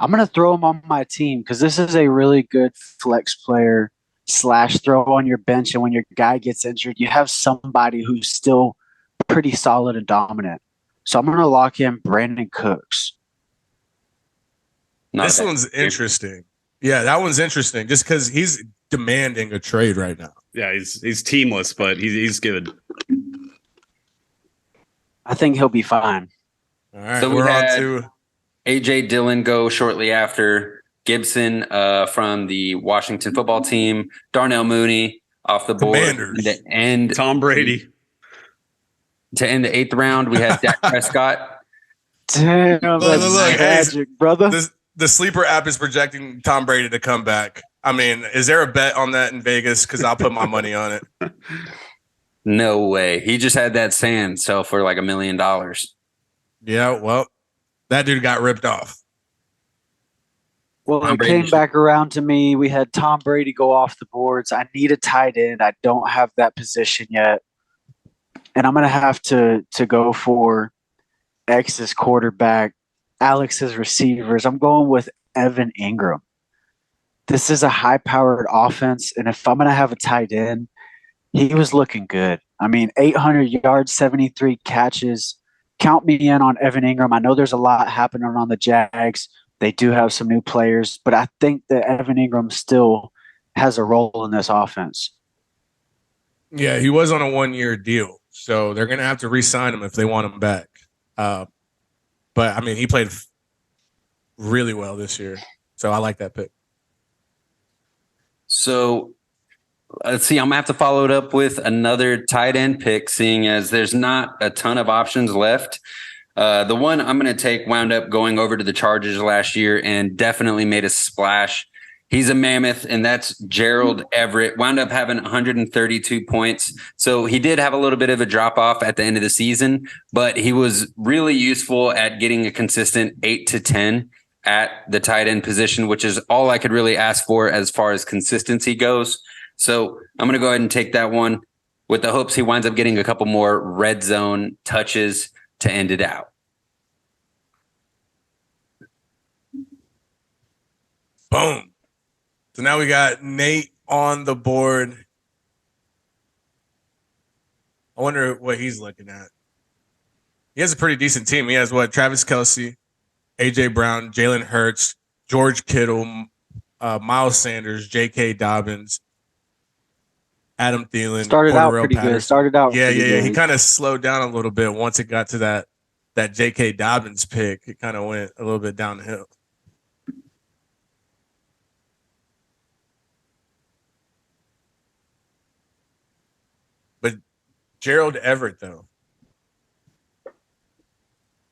I'm going to throw him on my team because this is a really good flex player / throw on your bench. And when your guy gets injured, you have somebody who's still pretty solid and dominant. So I'm going to lock in Brandon Cooks. This one's interesting. Yeah, that one's interesting just because he's demanding a trade right now. Yeah, he's teamless, but he's good. I think he'll be fine. All right, So we're on to A.J. Dillon go shortly after. Gibson from the Washington football team. Darnell Mooney off the board. Commanders. And Tom Brady. To end the 8th round, we had Dak Prescott. Damn, that's tragic, brother. The sleeper app is projecting Tom Brady to come back. I mean, is there a bet on that in Vegas? Because I'll put my money on it. No way. He just had that sand sell for like $1 million. Yeah, well, that dude got ripped off. Well, it came back around to me. We had Tom Brady go off the boards. I need a tight end. I don't have that position yet. And I'm going to have to go for X's quarterback, Alex's receivers. I'm going with Evan Ingram. This is a high-powered offense, and if I'm going to have a tight end, he was looking good. I mean, 800 yards, 73 catches. Count me in on Evan Ingram. I know there's a lot happening on the Jags. They do have some new players, but I think that Evan Ingram still has a role in this offense. Yeah, he was on a 1-year deal, so they're going to have to re-sign him if they want him back. But, I mean, he played really well this year, so I like that pick. So, let's see. I'm going to have to follow it up with another tight end pick, seeing as there's not a ton of options left. The one I'm going to take wound up going over to the Chargers last year and definitely made a splash. He's a mammoth, and that's Gerald Everett. Wound up having 132 points. So he did have a little bit of a drop off at the end of the season, but he was really useful at getting a consistent 8 to 10 at the tight end position, which is all I could really ask for as far as consistency goes. So I'm going to go ahead and take that one with the hopes he winds up getting a couple more red zone touches to end it out. Boom. So now we got Nate on the board. I wonder what he's looking at. He has a pretty decent team. He has Travis Kelce, A.J. Brown, Jalen Hurts, George Kittle, Miles Sanders, J.K. Dobbins, Adam Thielen. Started out pretty good. Yeah. He kind of slowed down a little bit once it got to that J.K. Dobbins pick. It kind of went a little bit downhill. But Gerald Everett, though.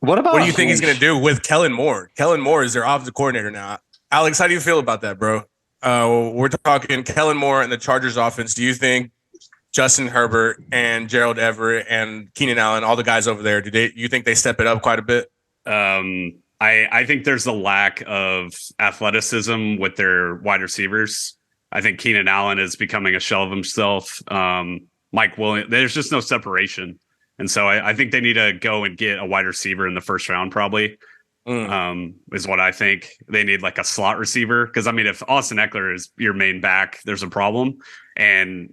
What about? What do you think he's going to do with Kellen Moore? Kellen Moore is their offensive coordinator now. Alex, how do you feel about that, bro? We're talking Kellen Moore and the Chargers offense. Do you think Justin Herbert and Gerald Everett and Keenan Allen, all the guys over there, you think they step it up quite a bit? I think there's a lack of athleticism with their wide receivers. I think Keenan Allen is becoming a shell of himself. Mike Williams, there's just no separation. And so I think they need to go and get a wide receiver in the first round, probably, is what I think. They need like a slot receiver. Because, I mean, if Austin Eckler is your main back, there's a problem. And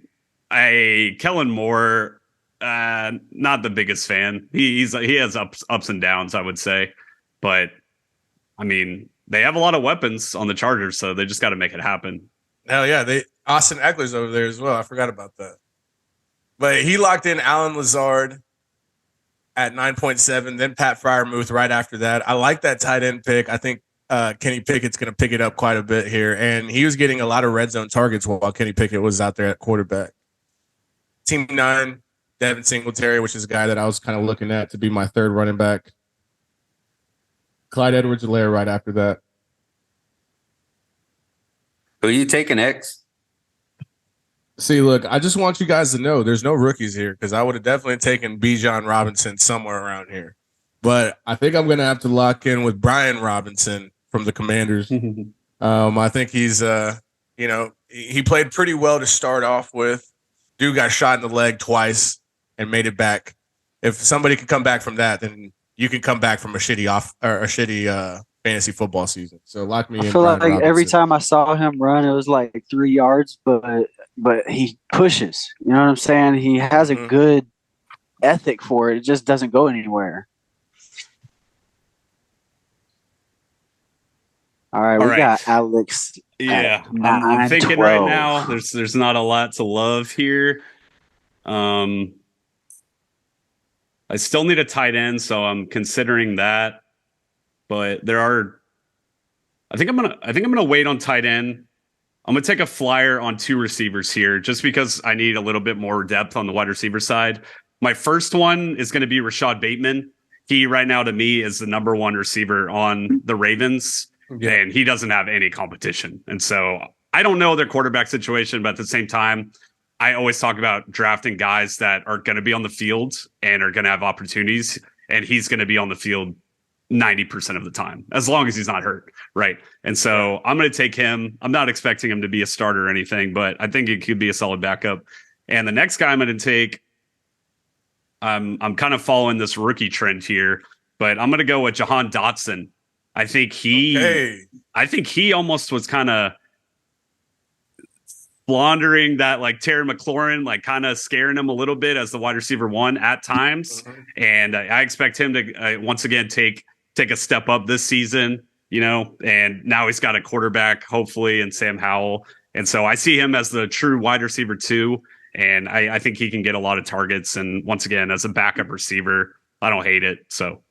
Kellen Moore, not the biggest fan. He has ups and downs, I would say. But, I mean, they have a lot of weapons on the Chargers, so they just got to make it happen. Hell yeah. Austin Eckler's over there as well. I forgot about that. But he locked in Alan Lazard at 9.7, then Pat Freiermuth right after that. I like that tight end pick. I think Kenny Pickett's going to pick it up quite a bit here. And he was getting a lot of red zone targets while Kenny Pickett was out there at quarterback. Team 9, Devin Singletary, which is a guy that I was kind of looking at to be my third running back. Clyde Edwards-Helaire right after that. Who are you taking, X? See, look, I just want you guys to know there's no rookies here because I would have definitely taken Bijan Robinson somewhere around here. But I think I'm going to have to lock in with Brian Robinson from the Commanders. I think he's, he played pretty well to start off with. Dude got shot in the leg twice and made it back. If somebody can come back from that, then you can come back from a shitty fantasy football season. So lock me in. I feel Brian like Robinson. every time I saw him run, it was like 3 yards, but he pushes. You know what I'm saying? He has a good ethic for it. It just doesn't go anywhere. All right, we got Alex. Yeah, I'm thinking right now there's not a lot to love here. I still need a tight end, so I'm considering that. But I think I'm gonna wait on tight end. I'm gonna take a flyer on 2 receivers here, just because I need a little bit more depth on the wide receiver side. My first one is going to be Rashad Bateman. He right now to me is the number 1 receiver on the Ravens, and he doesn't have any competition. And so I don't know their quarterback situation, but at the same time, I always talk about drafting guys that are going to be on the field and are going to have opportunities, and he's going to be on the field 90% of the time, as long as he's not hurt, right? And so I'm going to take him. I'm not expecting him to be a starter or anything, but I think it could be a solid backup. And the next guy I'm going to take, I'm kind of following this rookie trend here, but I'm going to go with Jahan Dotson. I think he almost was kind of laundering that, like Terry McLaurin, like kind of scaring him a little bit as the wide receiver 1 at times. And I expect him to once again take a step up this season, and now he's got a quarterback, hopefully, and Sam Howell. And so I see him as the true wide receiver 2. And I think he can get a lot of targets. And once again, as a backup receiver, I don't hate it. So,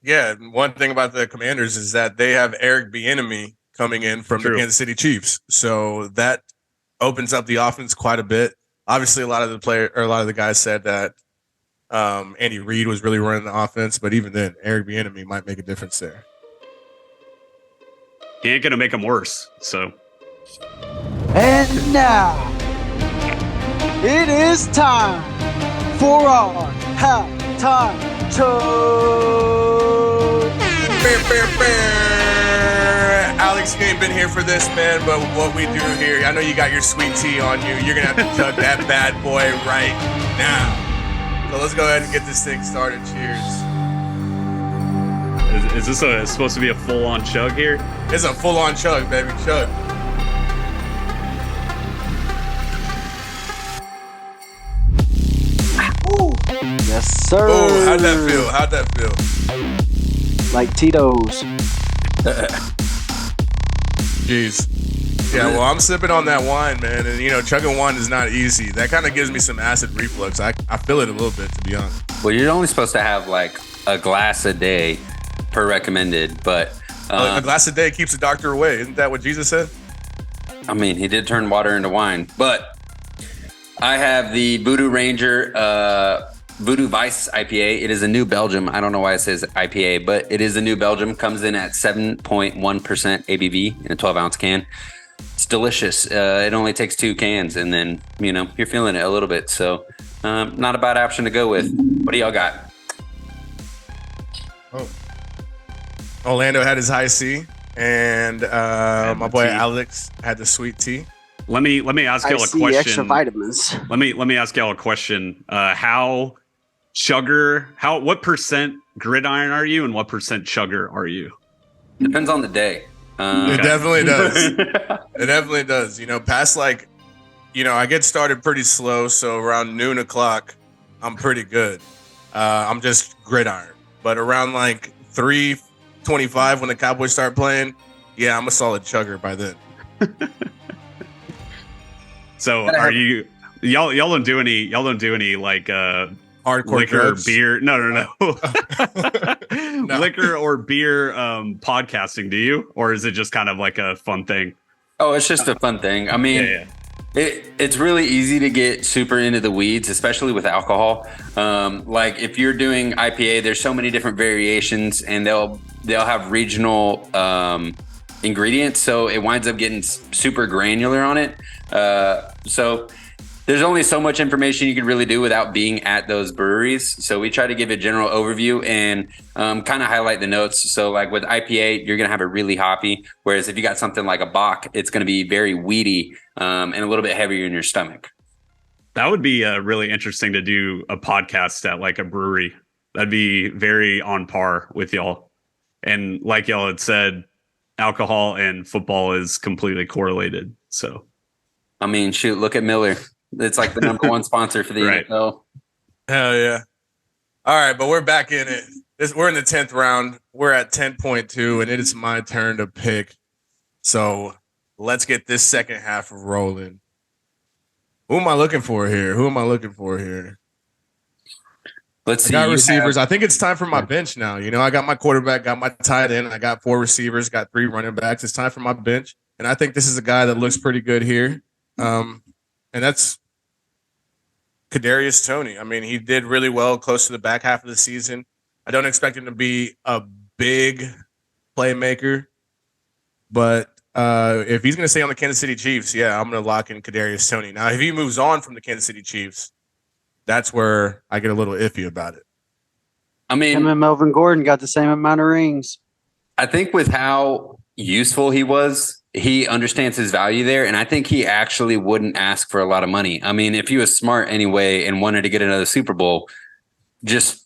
yeah, one thing about the Commanders is that they have Eric Bieniemy coming in from the Kansas City Chiefs. So that opens up the offense quite a bit. Obviously, a lot of the guys said that Andy Reid was really running the offense, but even then, Eric Bieniemy might make a difference there. He ain't gonna make them worse. So, and now it is time for our halftime show. Alex, you ain't been here for this, man, but what we do here, I know you got your sweet tea on you. You're gonna have to chug that bad boy right now. So let's go ahead and get this thing started. Cheers. Is this supposed to be a full-on chug here? It's a full-on chug, baby. Chug. Yes, sir. Oh, how'd that feel? Like Tito's. Jeez. Yeah, well, I'm sipping on that wine, man, and chugging wine is not easy. That kind of gives me some acid reflux. I feel it a little bit, to be honest. Well, you're only supposed to have like a glass a day per recommended, but a glass a day keeps the doctor away. Isn't that what Jesus said? I mean, he did turn water into wine, but I have the Voodoo Ranger Voodoo Vice IPA. It is a New Belgium. I don't know why it says IPA, but it is a New Belgium. Comes in at 7.1% ABV in a 12-ounce can. It's delicious. It only takes 2 cans, and then, you're feeling it a little bit. So not a bad option to go with. What do y'all got? Oh. Orlando had his high C, and my boy Alex had the sweet tea. Let me ask y'all a question. Extra vitamins. Let me ask y'all a question. What percent gridiron are you, and what percent chugger are you? Depends on the day. It definitely does. It definitely does. Past I get started pretty slow, so around noon o'clock, I'm pretty good. I'm just gridiron. But around 3:25 when the Cowboys start playing, yeah, I'm a solid chugger by then. So are you y'all don't do any Hardcore liquor, drugs? beer? No. No. Liquor or beer podcasting, do you? Or is it just kind of like a fun thing? Oh, it's just a fun thing. I mean, Yeah. It's really easy to get super into the weeds, especially with alcohol. Like if you're doing IPA, there's so many different variations, and they'll have regional ingredients, so it winds up getting super granular on it. So there's only so much information you can really do without being at those breweries. So we try to give a general overview and kind of highlight the notes. So like with IPA, you're going to have it really hoppy. Whereas if you got something like a Bock, it's going to be very weedy and a little bit heavier in your stomach. That would be really interesting to do a podcast at like a brewery. That'd be very on par with y'all. And like y'all had said, alcohol and football is completely correlated. So, I mean, shoot, look at Miller. It's like the number one sponsor for the Right. NFL. Hell yeah. All right, but we're back in it. We're in the 10th round. We're at 10.2, and it is my turn to pick. So let's get this second half rolling. Who am I looking for here? Let's see. I got receivers. I think it's time for my bench now. I got my quarterback, got my tight end. I got 4 receivers, got 3 running backs. It's time for my bench. And I think this is a guy that looks pretty good here. And that's Kadarius Toney. I mean, he did really well close to the back half of the season. I don't expect him to be a big playmaker, but if he's going to stay on the Kansas City Chiefs, yeah, I'm going to lock in Kadarius Toney. Now, if he moves on from the Kansas City Chiefs, that's where I get a little iffy about it. I mean, Him and Melvin Gordon got the same amount of rings. I think with how useful he was, he understands his value there. And I think he actually wouldn't ask for a lot of money. I mean, if he was smart anyway and wanted to get another Super Bowl, just,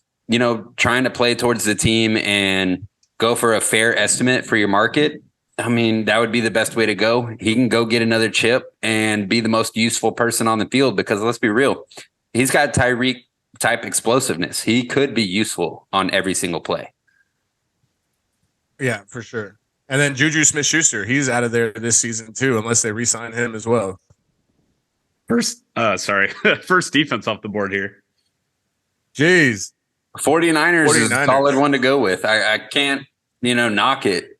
trying to play towards the team and go for a fair estimate for your market, I mean, that would be the best way to go. He can go get another chip and be the most useful person on the field because let's be real, he's got Tyreek type explosiveness. He could be useful on every single play. Yeah, for sure. And then Juju Smith-Schuster, he's out of there this season too, unless they re-sign him as well. first defense off the board here. Jeez. 49ers is a solid one to go with. I can't, knock it.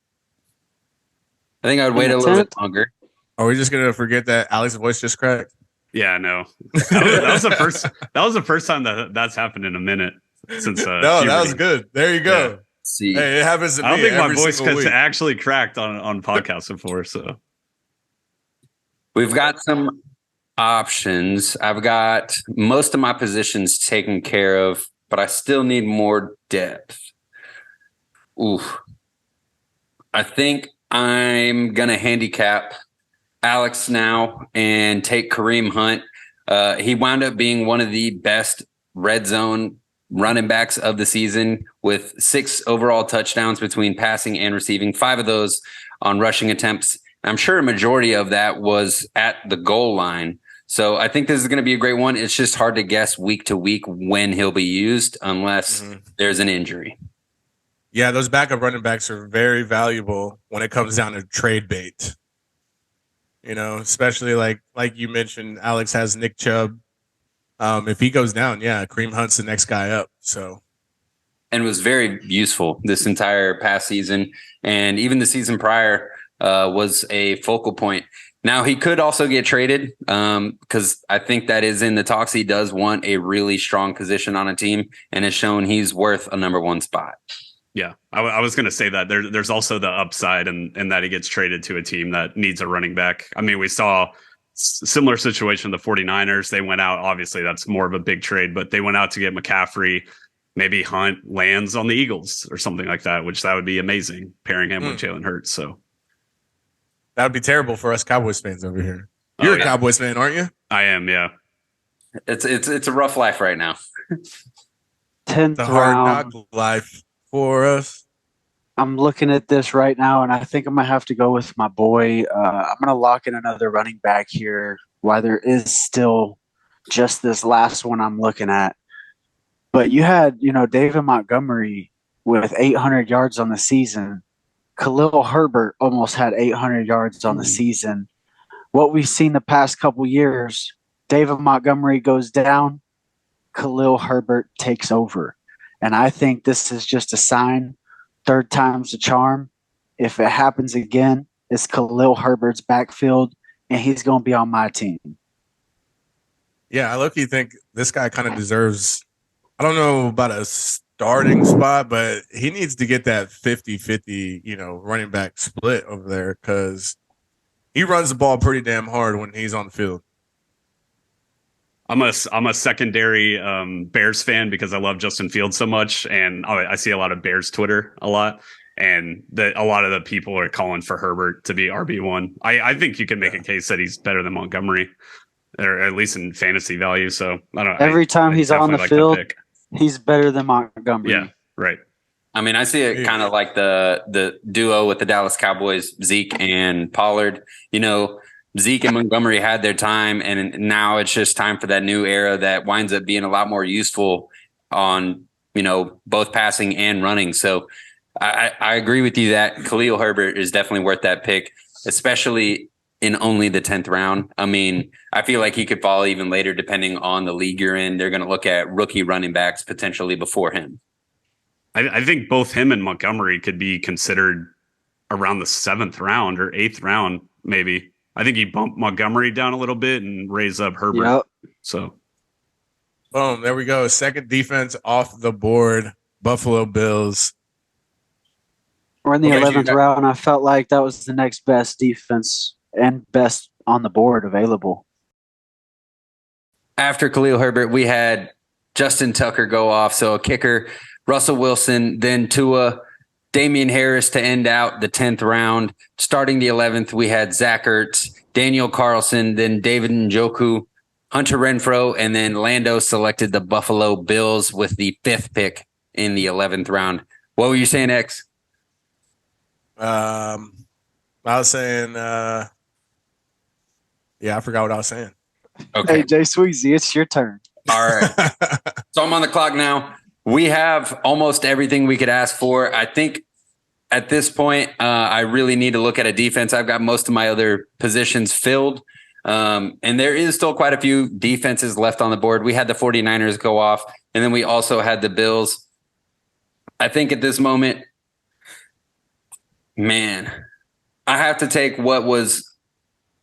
I think I would wait a little bit longer. Are we just going to forget that Alex's voice just cracked? Yeah, no. That was the first. That was the first time that's happened in a minute since. No, that puberty. was good. There you go. Yeah. See, Hey, it happens to me. I don't think my every voice single has week. actually cracked on podcasts before. So we've got some options. I've got most of my positions taken care of, but I still need more depth. Oof. I think I'm going to handicap Alex now and take Kareem Hunt. He wound up being one of the best red zone running backs of the season with 6 overall touchdowns between passing and receiving, 5 of those on rushing attempts. I'm sure a majority of that was at the goal line. So I think this is going to be a great one. It's just hard to guess week to week when he'll be used unless there's an injury. Yeah, those backup running backs are very valuable when it comes down to trade bait. Especially like you mentioned, Alex has Nick Chubb. If he goes down, yeah, Kareem Hunt's the next guy up. So, and was very useful this entire past season and even the season prior. was a focal point. Now, he could also get traded because I think that is in the talks. He does want a really strong position on a team and has shown he's worth a number one spot. Yeah, I was going to say that there's also the upside in that he gets traded to a team that needs a running back. I mean, we saw similar situation, the 49ers. They went out. Obviously, that's more of a big trade, but they went out to get McCaffrey. Maybe Hunt lands on the Eagles or something like that, which that would be amazing, pairing him with Jalen Hurts. So that would be terrible for us Cowboys fans over here. You're a Cowboys fan, aren't you? I am, yeah. It's a rough life right now. 10th It's a hard round. knock life for us. I'm looking at this right now, and I think I'm going to have to go with my boy. I'm going to lock in another running back here while there is still just this last one I'm looking at. But you had, David Montgomery with 800 yards on the season. Khalil Herbert almost had 800 yards on the season. What we've seen the past couple years, David Montgomery goes down, Khalil Herbert takes over. And I think this is just a sign, third time's the charm. If it happens again, it's Khalil Herbert's backfield, and he's going to be on my team. Yeah, I look-y think this guy kind of deserves, I don't know about a starting spot, but he needs to get that 50-50, running back split over there because he runs the ball pretty damn hard when he's on the field. I'm a secondary Bears fan because I love Justin Fields so much, and I see a lot of Bears Twitter a lot, and a lot of the people are calling for Herbert to be RB1. I think you can make a case that he's better than Montgomery, or at least in fantasy value. So I don't. Every time he's on the field, pick. He's better than Montgomery. Yeah, right. I mean, I see it kind of like the duo with the Dallas Cowboys, Zeke and Pollard. Zeke and Montgomery had their time, and now it's just time for that new era that winds up being a lot more useful on, both passing and running. So I agree with you that Khalil Herbert is definitely worth that pick, especially in only the 10th round. I mean, I feel like he could fall even later depending on the league you're in. They're going to look at rookie running backs potentially before him. I think both him and Montgomery could be considered around the 7th round or 8th round, maybe. I think he bumped Montgomery down a little bit and raised up Herbert. Yep. So, boom, there we go. Second defense off the board, Buffalo Bills. We're in the Okay, 11th round. I felt like that was the next best defense and best on the board available. After Khalil Herbert, we had Justin Tucker go off. So a kicker, Russell Wilson, then Tua, Damian Harris to end out the 10th round. Starting the 11th, we had Zach Ertz, Daniel Carlson, then David Njoku, Hunter Renfrow, and then Lando selected the Buffalo Bills with the 5th pick in the 11th round. What were you saying, X? I was saying, I forgot what I was saying. Okay. Hey, Jay Sweezy, it's your turn. All right. So I'm on the clock now. We have almost everything we could ask for. I think at this point, I really need to look at a defense. I've got most of my other positions filled. And there is still quite a few defenses left on the board. We had the 49ers go off, and then we also had the Bills. I think at this moment, man, I have to take what was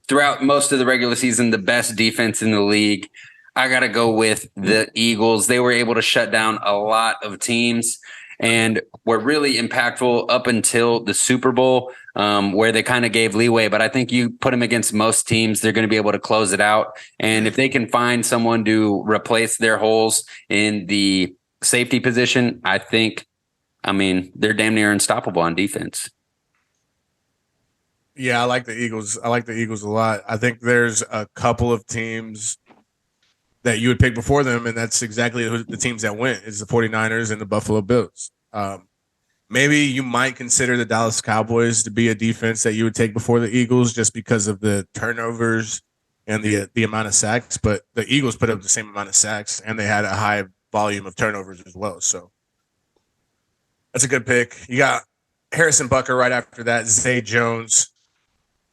throughout most of the regular season the best defense in the league. I got to go with the Eagles. They were able to shut down a lot of teams and were really impactful up until the Super Bowl, where they kind of gave leeway. But I think you put them against most teams, they're going to be able to close it out. And if they can find someone to replace their holes in the safety position, they're damn near unstoppable on defense. Yeah, I like the Eagles. I like the Eagles a lot. I think there's a couple of teams that you would pick before them, and that's exactly the teams that went. It's the 49ers and the Buffalo Bills. Maybe you might consider the Dallas Cowboys to be a defense that you would take before the Eagles just because of the turnovers and the amount of sacks, but the Eagles put up the same amount of sacks, and they had a high volume of turnovers as well. So that's a good pick. You got Harrison Butker right after that, Zay Jones,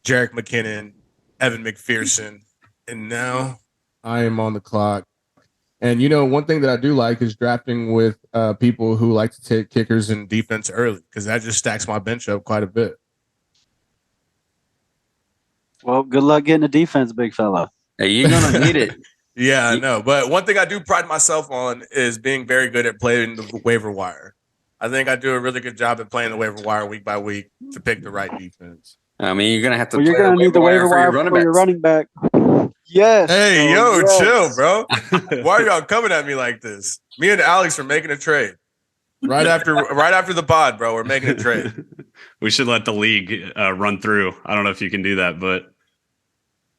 Jerick McKinnon, Evan McPherson, and now I am on the clock. And, one thing that I do like is drafting with people who like to take kickers and defense early because that just stacks my bench up quite a bit. Well, good luck getting a defense, big fella. Hey, you're gonna need it. Yeah, I know. But one thing I do pride myself on is being very good at playing the waiver wire. I think I do a really good job at playing the waiver wire week by week to pick the right defense. I mean, you're gonna have to. Well, you're play going to need the waiver wire for for your running back. Yes. Hey, bro, yo, yes. chill, bro. Why are y'all coming at me like this? Me and Alex are making a trade. Right after the pod, bro. We're making a trade. We should let the league run through. I don't know if you can do that, but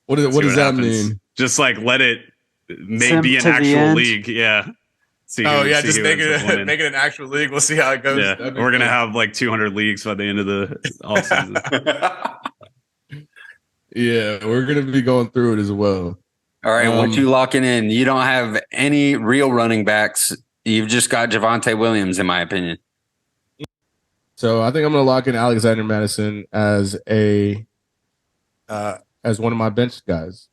What see does that happens. mean? Just like let it Sim be an to the actual end. league. Yeah. See Oh who- yeah, see just who make ends up it winning. make it an actual league. We'll see how it goes. Yeah, we're gonna have like 200 leagues by the end of the offseason. Yeah, we're gonna be going through it as well. All right, what you locking in? You don't have any real running backs. You've just got Javonte Williams, in my opinion. So I think I'm gonna lock in Alexander Madison as one of my bench guys.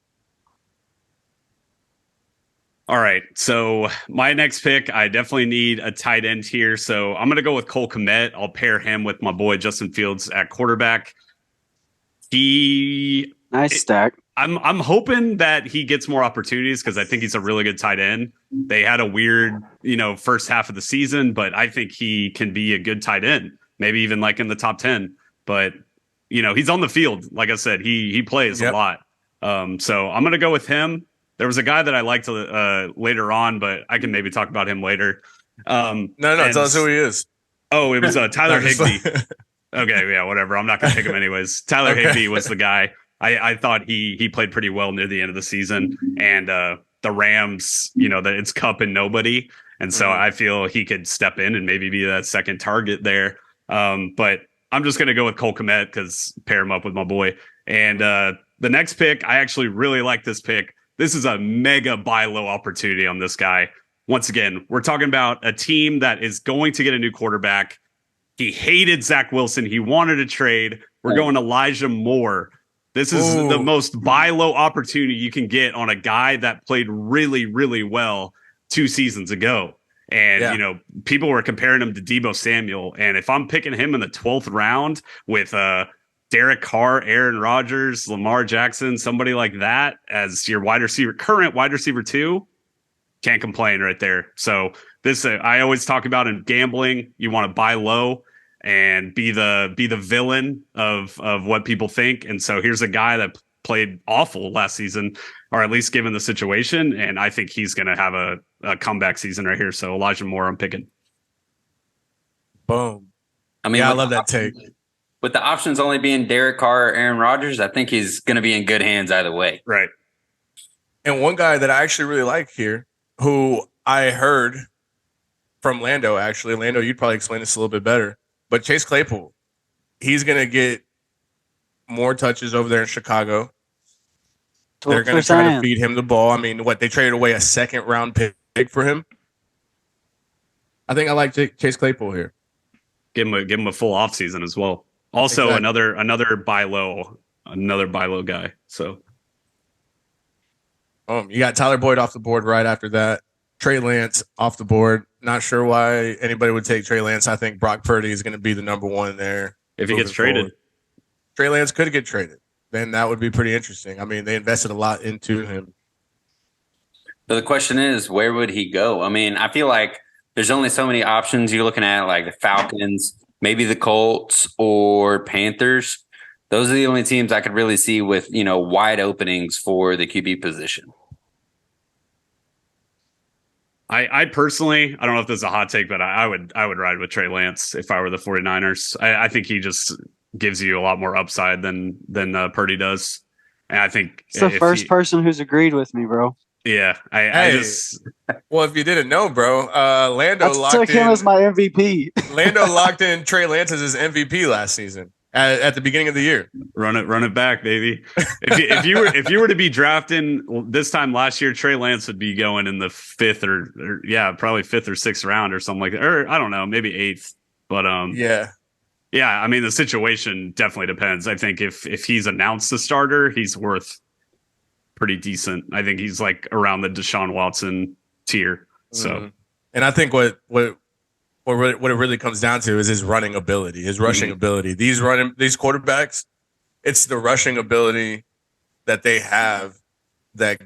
All right, so my next pick, I definitely need a tight end here. So I'm gonna go with Cole Kmet. I'll pair him with my boy Justin Fields at quarterback. Nice stack. I'm hoping that he gets more opportunities because I think he's a really good tight end. They had a weird, first half of the season, but I think he can be a good tight end, maybe even like in the top 10. But he's on the field. Like I said, he plays a lot. So I'm gonna go with him. There was a guy that I liked later on, but I can maybe talk about him later. No, tell us who he is. Oh, it was Tyler Higbee. Okay, yeah, whatever. I'm not going to pick him anyways. Tyler Higbee was the guy. I thought he played pretty well near the end of the season. And the Rams, that it's Cup and nobody. And so I feel he could step in and maybe be that second target there. But I'm just going to go with Cole Kmet because pair him up with my boy. And the next pick, I actually really like this pick. This is a mega buy low opportunity on this guy. Once again, we're talking about a team that is going to get a new quarterback. He hated Zach Wilson. He wanted a trade. We're going Elijah Moore. This is the most buy low opportunity you can get on a guy that played really, really well 2 seasons ago. And, people were comparing him to Deebo Samuel. And if I'm picking him in the 12th round with Derek Carr, Aaron Rodgers, Lamar Jackson, somebody like that as your current wide receiver 2, can't complain right there. So this, I always talk about in gambling, you want to buy low and be the villain of what people think. And so here's a guy that played awful last season, or at least given the situation. And I think he's going to have a comeback season right here. So Elijah Moore, I'm picking. Boom. I mean, I love that take. With the options only being Derek Carr or Aaron Rodgers, I think he's going to be in good hands either way. Right. And one guy that I actually really like here, who I heard from Lando, actually. Lando, you'd probably explain this a little bit better. But Chase Claypool, he's going to get more touches over there in Chicago. They're going to try to feed him the ball. I mean, they traded away a second-round pick for him? I think I like Chase Claypool here. Give him a full offseason as well. Also, another buy low guy. So, you got Tyler Boyd off the board right after that. Trey Lance off the board. Not sure why anybody would take Trey Lance. I think Brock Purdy is going to be the number one there. If he gets traded. Trey Lance could get traded. Then that would be pretty interesting. I mean, they invested a lot into him. So the question is, where would he go? I mean, I feel like there's only so many options. You're looking at like the Falcons, maybe the Colts or Panthers. Those are the only teams I could really see with, wide openings for the QB position. I personally, I don't know if this is a hot take, but I would ride with Trey Lance if I were the 49ers. I think he just gives you a lot more upside than Purdy does. And I think it's the first person who's agreed with me, bro. Yeah. Well, if you didn't know, bro, Lando took him as my MVP. Lando locked in Trey Lance as his MVP last season at the beginning of the year. Run it back, baby. If you were to be drafting this time last year, Trey Lance would be going in the 5th or probably 5th or 6th round or something like that. Or I don't know, maybe 8th. But yeah. I mean, the situation definitely depends. I think if he's announced a starter, he's worth pretty decent. I think he's like around the Deshaun Watson tier. So, and I think what it really comes down to is his running ability, his rushing ability. These quarterbacks, it's the rushing ability that they have that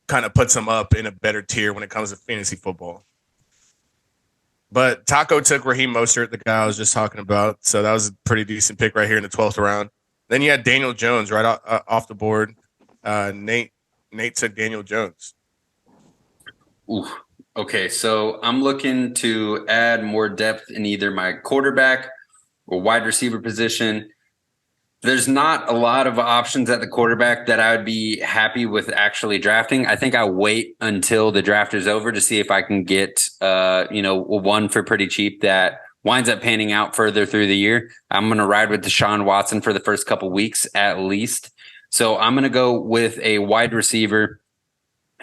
kind of puts them up in a better tier when it comes to fantasy football. But Taco took Raheem Mostert, the guy I was just talking about. So that was a pretty decent pick right here in the 12th round. Then you had Daniel Jones right off the board. Nate took Daniel Jones. Ooh. Okay, so I'm looking to add more depth in either my quarterback or wide receiver position. There's not a lot of options at the quarterback that I would be happy with actually drafting. I think I'll wait until the draft is over to see if I can get, one for pretty cheap that winds up panning out further through the year. I'm going to ride with Deshaun Watson for the first couple weeks at least. So I'm going to go with a wide receiver,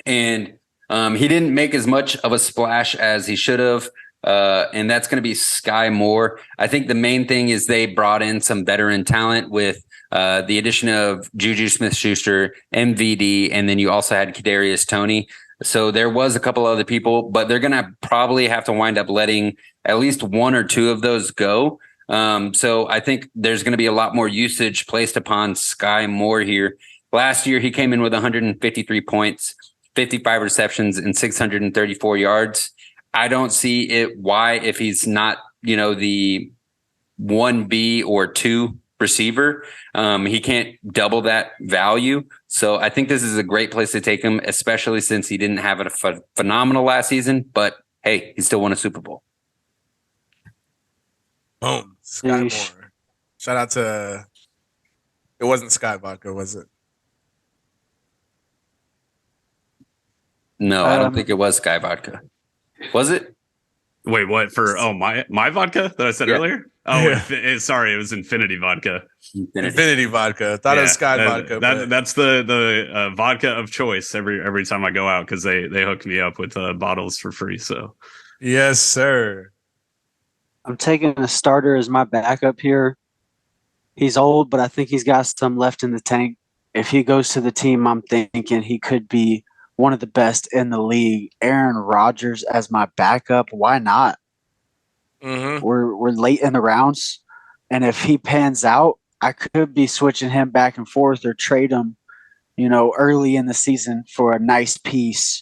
and he didn't make as much of a splash as he should have. And that's going to be Sky Moore. I think the main thing is they brought in some veteran talent with the addition of Juju Smith-Schuster, MVD, and then you also had Kadarius Toney. So there was a couple other people, but they're going to probably have to wind up letting at least one or two of those go. So I think there's going to be a lot more usage placed upon Sky Moore here. Last year, he came in with 153 points, 55 receptions, and 634 yards. I don't see it why, if he's not, the 1B or 2 receiver, he can't double that value. So I think this is a great place to take him, especially since he didn't have a phenomenal last season. But hey, he still won a Super Bowl. Boom. Sky Moore. Shout out to, it wasn't Sky Vodka, was it? No, I don't think it was Sky Vodka. Was it? Wait, what? For my vodka that I said earlier? Oh, Yeah. Sorry, it was Infinity Vodka. Infinity Vodka. Thought it was Sky Vodka. That's the vodka of choice every time I go out, because they hook me up with bottles for free. So yes, sir. I'm taking a starter as my backup here. He's old, but I think he's got some left in the tank. If he goes to the team, I'm thinking he could be one of the best in the league. Aaron Rodgers as my backup. Why not? Mm-hmm. We're late in the rounds, and if he pans out, I could be switching him back and forth or trade him, early in the season for a nice piece.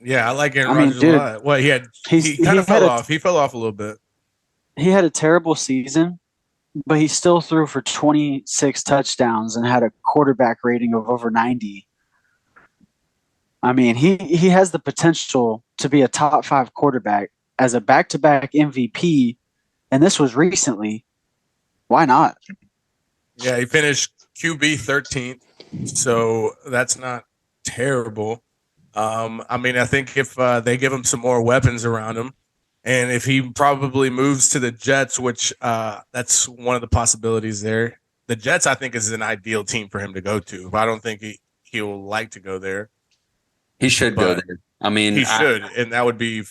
Yeah, I like Aaron Rodgers a lot. Well, he kind of fell off. He fell off a little bit. He had a terrible season, but he still threw for 26 touchdowns and had a quarterback rating of over 90. I mean, he has the potential to be a top 5 quarterback as a back-to-back MVP, and this was recently. Why not? Yeah, he finished QB 13th, so that's not terrible. I think if they give him some more weapons around him, and if he probably moves to the Jets, which that's one of the possibilities there. The Jets, I think, is an ideal team for him to go to. But I don't think he'll like to go there. He should go there. I mean, he should, and that would be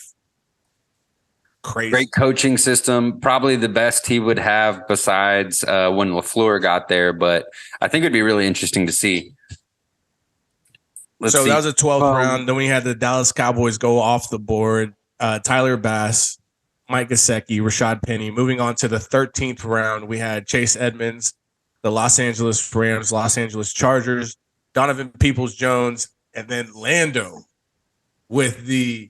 crazy. Great coaching system, probably the best he would have besides when LaFleur got there. But I think it'd be really interesting to see. That was a 12th round. Then we had the Dallas Cowboys go off the board. Tyler Bass, Mike Gesicki, Rashad Penny. Moving on to the 13th round, we had Chase Edmonds, the Los Angeles Rams, Los Angeles Chargers, Donovan Peoples-Jones, and then Lando with the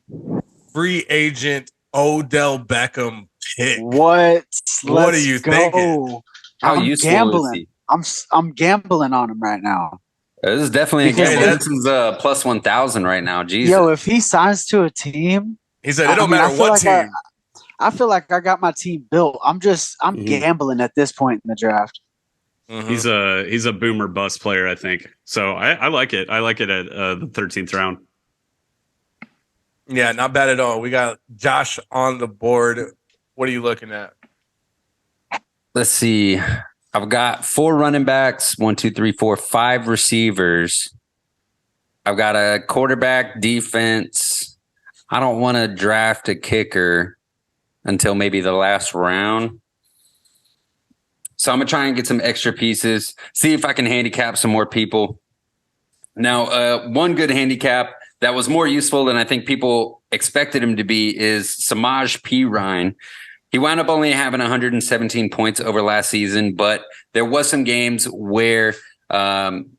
free agent Odell Beckham pick. What are you thinking? How useful gambling. is he? I'm gambling on him right now. This is definitely a gamble. This is plus 1,000 right now. Jesus. Yo, if he signs to a team, he said it don't matter what team. I feel like I got my team built. I'm gambling at this point in the draft. Mm-hmm. He's a boomer bust player, I think. So I like it. I like it at the 13th round. Yeah, not bad at all. We got Josh on the board. What are you looking at? Let's see. I've got 4 running backs, 5 receivers. I've got a quarterback, defense. I don't want to draft a kicker until maybe the last round. So I'm going to try and get some extra pieces, see if I can handicap some more people. Now, one good handicap that was more useful than I think people expected him to be is Samaj P. Ryan. He wound up only having 117 points over last season, but there was some games where, dang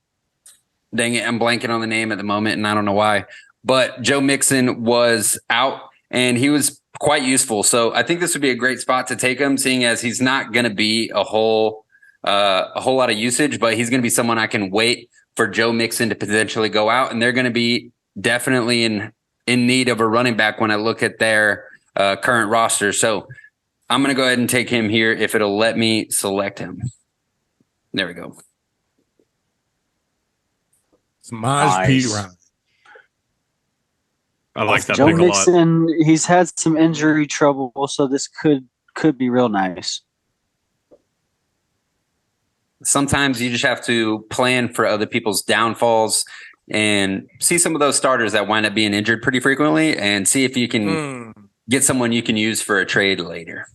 it, I'm blanking on the name at the moment, and I don't know why. But Joe Mixon was out, and he was quite useful. So I think this would be a great spot to take him, seeing as he's not going to be a whole lot of usage, but he's going to be someone I can wait for Joe Mixon to potentially go out, and they're going to be definitely in need of a running back when I look at their current roster. So I'm going to go ahead and take him here if it'll let me select him. There we go. Samaj P. Ryan. I like that Joe pick a lot. Mixon, he's had some injury trouble, so this could be real nice. Sometimes you just have to plan for other people's downfalls and see some of those starters that wind up being injured pretty frequently and see if you can get someone you can use for a trade later.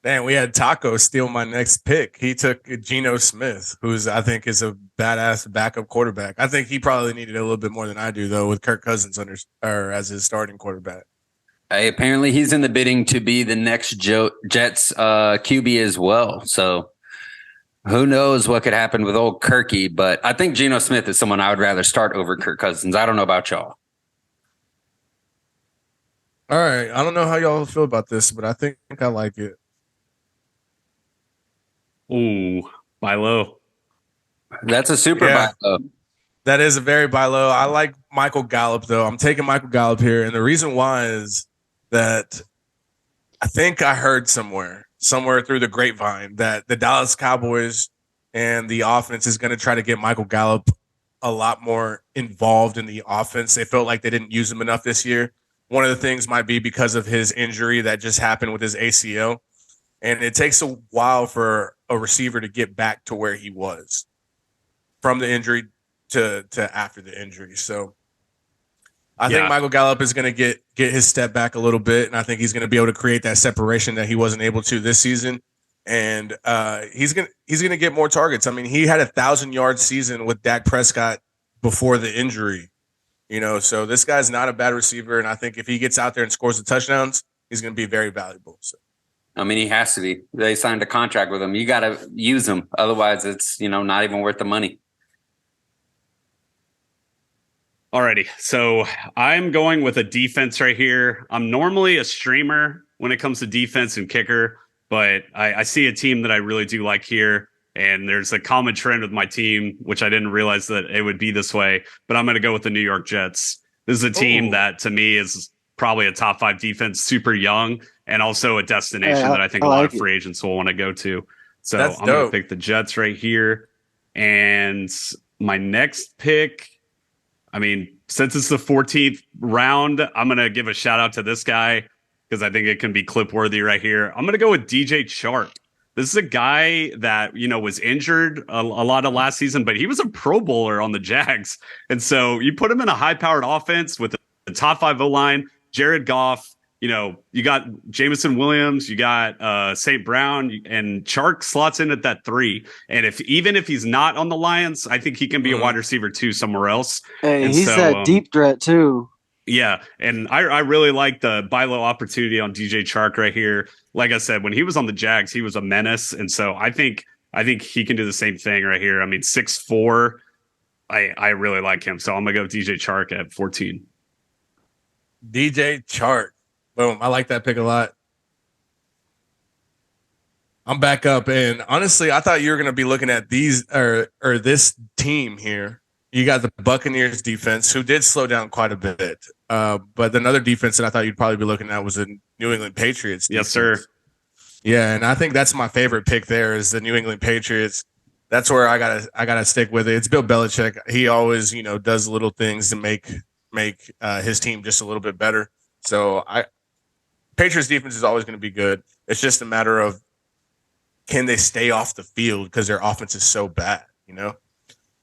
Man, we had Taco steal my next pick. He took Geno Smith, who's I think is a badass backup quarterback. I think he probably needed a little bit more than I do, though, with Kirk Cousins as his starting quarterback. Apparently, he's in the bidding to be the next Jets QB as well. So who knows what could happen with old Kirky? But I think Geno Smith is someone I would rather start over Kirk Cousins. I don't know about y'all. All right, I don't know how y'all feel about this, but I think I like it. Ooh, buy low. That's a super buy low. That is a very buy low. I like Michael Gallup, though. I'm taking Michael Gallup here. And the reason why is that I think I heard somewhere through the grapevine that the Dallas Cowboys and the offense is going to try to get Michael Gallup a lot more involved in the offense. They felt like they didn't use him enough this year. One of the things might be because of his injury that just happened with his ACL. And it takes a while for a receiver to get back to where he was from the injury to after the injury. So I think Michael Gallup is going to get his step back a little bit, and I think he's going to be able to create that separation that he wasn't able to this season. And he's going to get more targets. I mean, he had 1,000-yard season with Dak Prescott before the injury. So this guy's not a bad receiver, and I think if he gets out there and scores the touchdowns, he's going to be very valuable. So. I mean, he has to be. They signed a contract with him. You got to use him. Otherwise, it's, not even worth the money. Alrighty. So I'm going with a defense right here. I'm normally a streamer when it comes to defense and kicker, but I see a team that I really do like here. And there's a common trend with my team, which I didn't realize that it would be this way, but I'm going to go with the New York Jets. This is a team that to me is probably a top 5 defense, super young, and also a destination that I think a lot of free agents will want to go to. So I'm going to pick the Jets right here. And my next pick, I mean, since it's the 14th round, I'm going to give a shout out to this guy because I think it can be clip worthy right here. I'm going to go with DJ Chark. This is a guy that, was injured a lot of last season, but he was a Pro Bowler on the Jags. And so you put him in a high-powered offense with the top 5 O-line, Jared Goff, you got Jameson Williams, you got St. Brown, and Chark slots in at that 3. And even if he's not on the Lions, I think he can be a wide receiver too somewhere else. Hey, he's that deep threat too. Yeah, and I really like the buy low opportunity on DJ Chark right here. Like I said, when he was on the Jags, he was a menace, and so I think he can do the same thing right here. I mean, 6'4", I really like him, so I'm gonna go with DJ Chark at 14. DJ Chark. Boom. I like that pick a lot. I'm back up. And honestly, I thought you were going to be looking at these or this team here. You got the Buccaneers defense, who did slow down quite a bit. But another defense that I thought you'd probably be looking at was the New England Patriots defense. Yes, sir. Yeah, and I think that's my favorite pick there is the New England Patriots. That's where I gotta stick with it. It's Bill Belichick. He always, does little things to make his team just a little bit better. So Patriots defense is always going to be good. It's just a matter of can they stay off the field because their offense is so bad,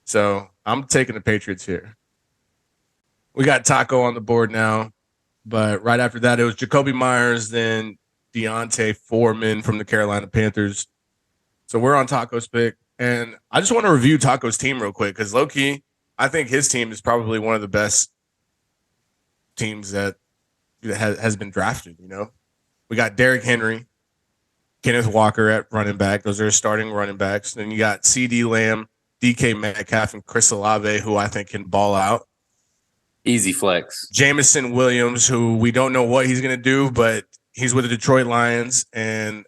So I'm taking the Patriots here. We got Taco on the board now, but right after that, it was Jacoby Myers, then Deontay Foreman from the Carolina Panthers. So we're on Taco's pick. And I just want to review Taco's team real quick because low-key, I think his team is probably one of the best teams that has been drafted. We got Derrick Henry, Kenneth Walker at running back. Those are starting running backs. Then you got CD Lamb, DK Metcalf, and Chris Olave, who I think can ball out. Easy flex. Jamison Williams, who we don't know what he's going to do, but he's with the Detroit Lions. And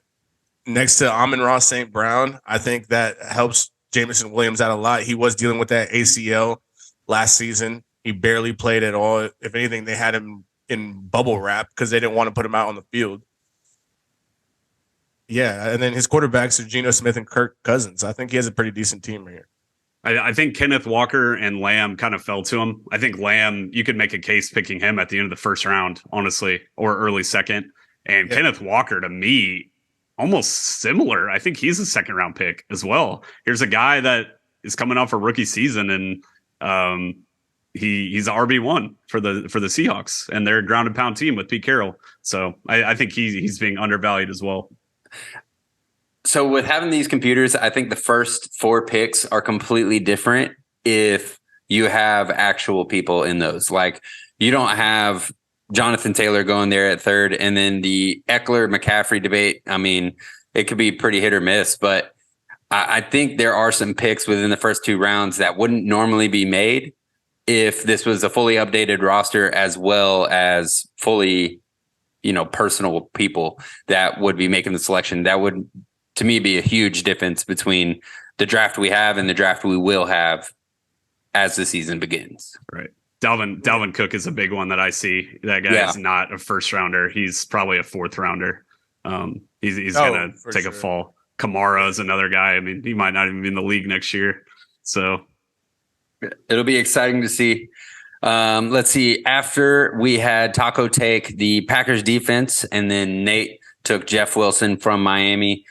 next to Amon-Ra St. Brown, I think that helps Jamison Williams out a lot. He was dealing with that ACL last season. He barely played at all. If anything, they had him in bubble wrap because they didn't want to put him out on the field. Yeah, and then his quarterbacks are Geno Smith and Kirk Cousins. I think he has a pretty decent team right here. I think Kenneth Walker and Lamb kind of fell to him. I think Lamb, you could make a case picking him at the end of the first round, honestly, or early second. And Kenneth Walker, to me, almost similar. I think he's a second round pick as well. Here's a guy that is coming off a rookie season, and he's RB1 for the Seahawks, and they're a ground and pound team with Pete Carroll. So I think he's being undervalued as well. So with having these computers, I think the first 4 picks are completely different if you have actual people in those. Like, you don't have Jonathan Taylor going there at 3rd, and then the Eckler-McCaffrey debate. I mean, it could be pretty hit or miss, but I think there are some picks within the first 2 rounds that wouldn't normally be made if this was a fully updated roster, as well as fully, personal people that would be making the selection. That would, to me, be a huge difference between the draft we have and the draft we will have as the season begins. Right. Dalvin Cook is a big one that I see. That guy is not a first rounder. He's probably a 4th rounder. He's going to take a fall. Kamara is another guy. I mean, he might not even be in the league next year. So it'll be exciting to see. Let's see. After we had Taco take the Packers defense, and then Nate took Jeff Wilson from Miami.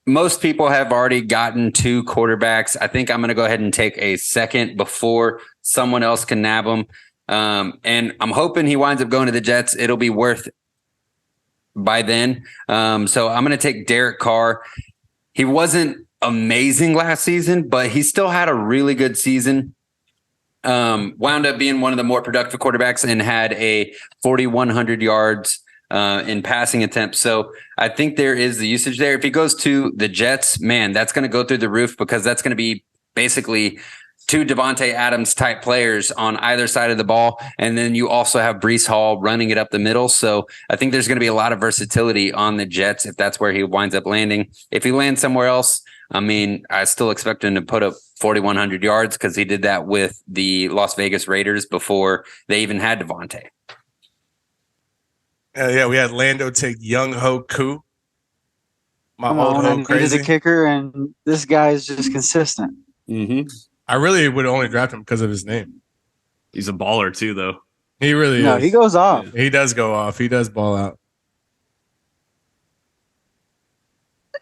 Most people have already gotten 2 quarterbacks. I think I'm going to go ahead and take a second before someone else can nab him. And I'm hoping he winds up going to the Jets. It'll be worth by then. So I'm going to take Derek Carr. He wasn't amazing last season, but he still had a really good season. Wound up being one of the more productive quarterbacks and had a 4,100 yards in passing attempts. So I think there is the usage there. If he goes to the Jets, man, that's going to go through the roof, because that's going to be basically 2 Devontae Adams type players on either side of the ball. And then you also have Breece Hall running it up the middle. So I think there's going to be a lot of versatility on the Jets if that's where he winds up landing. If he lands somewhere else, I mean, I still expect him to put up 4,100 yards, because he did that with the Las Vegas Raiders before they even had Devontae. We had Lando take Young Ho Koo. Come on, I needed a kicker, and this guy is just consistent. Mm-hmm. I really would only draft him because of his name. He's a baller too, though. He really is. He goes off. He does go off. He does ball out.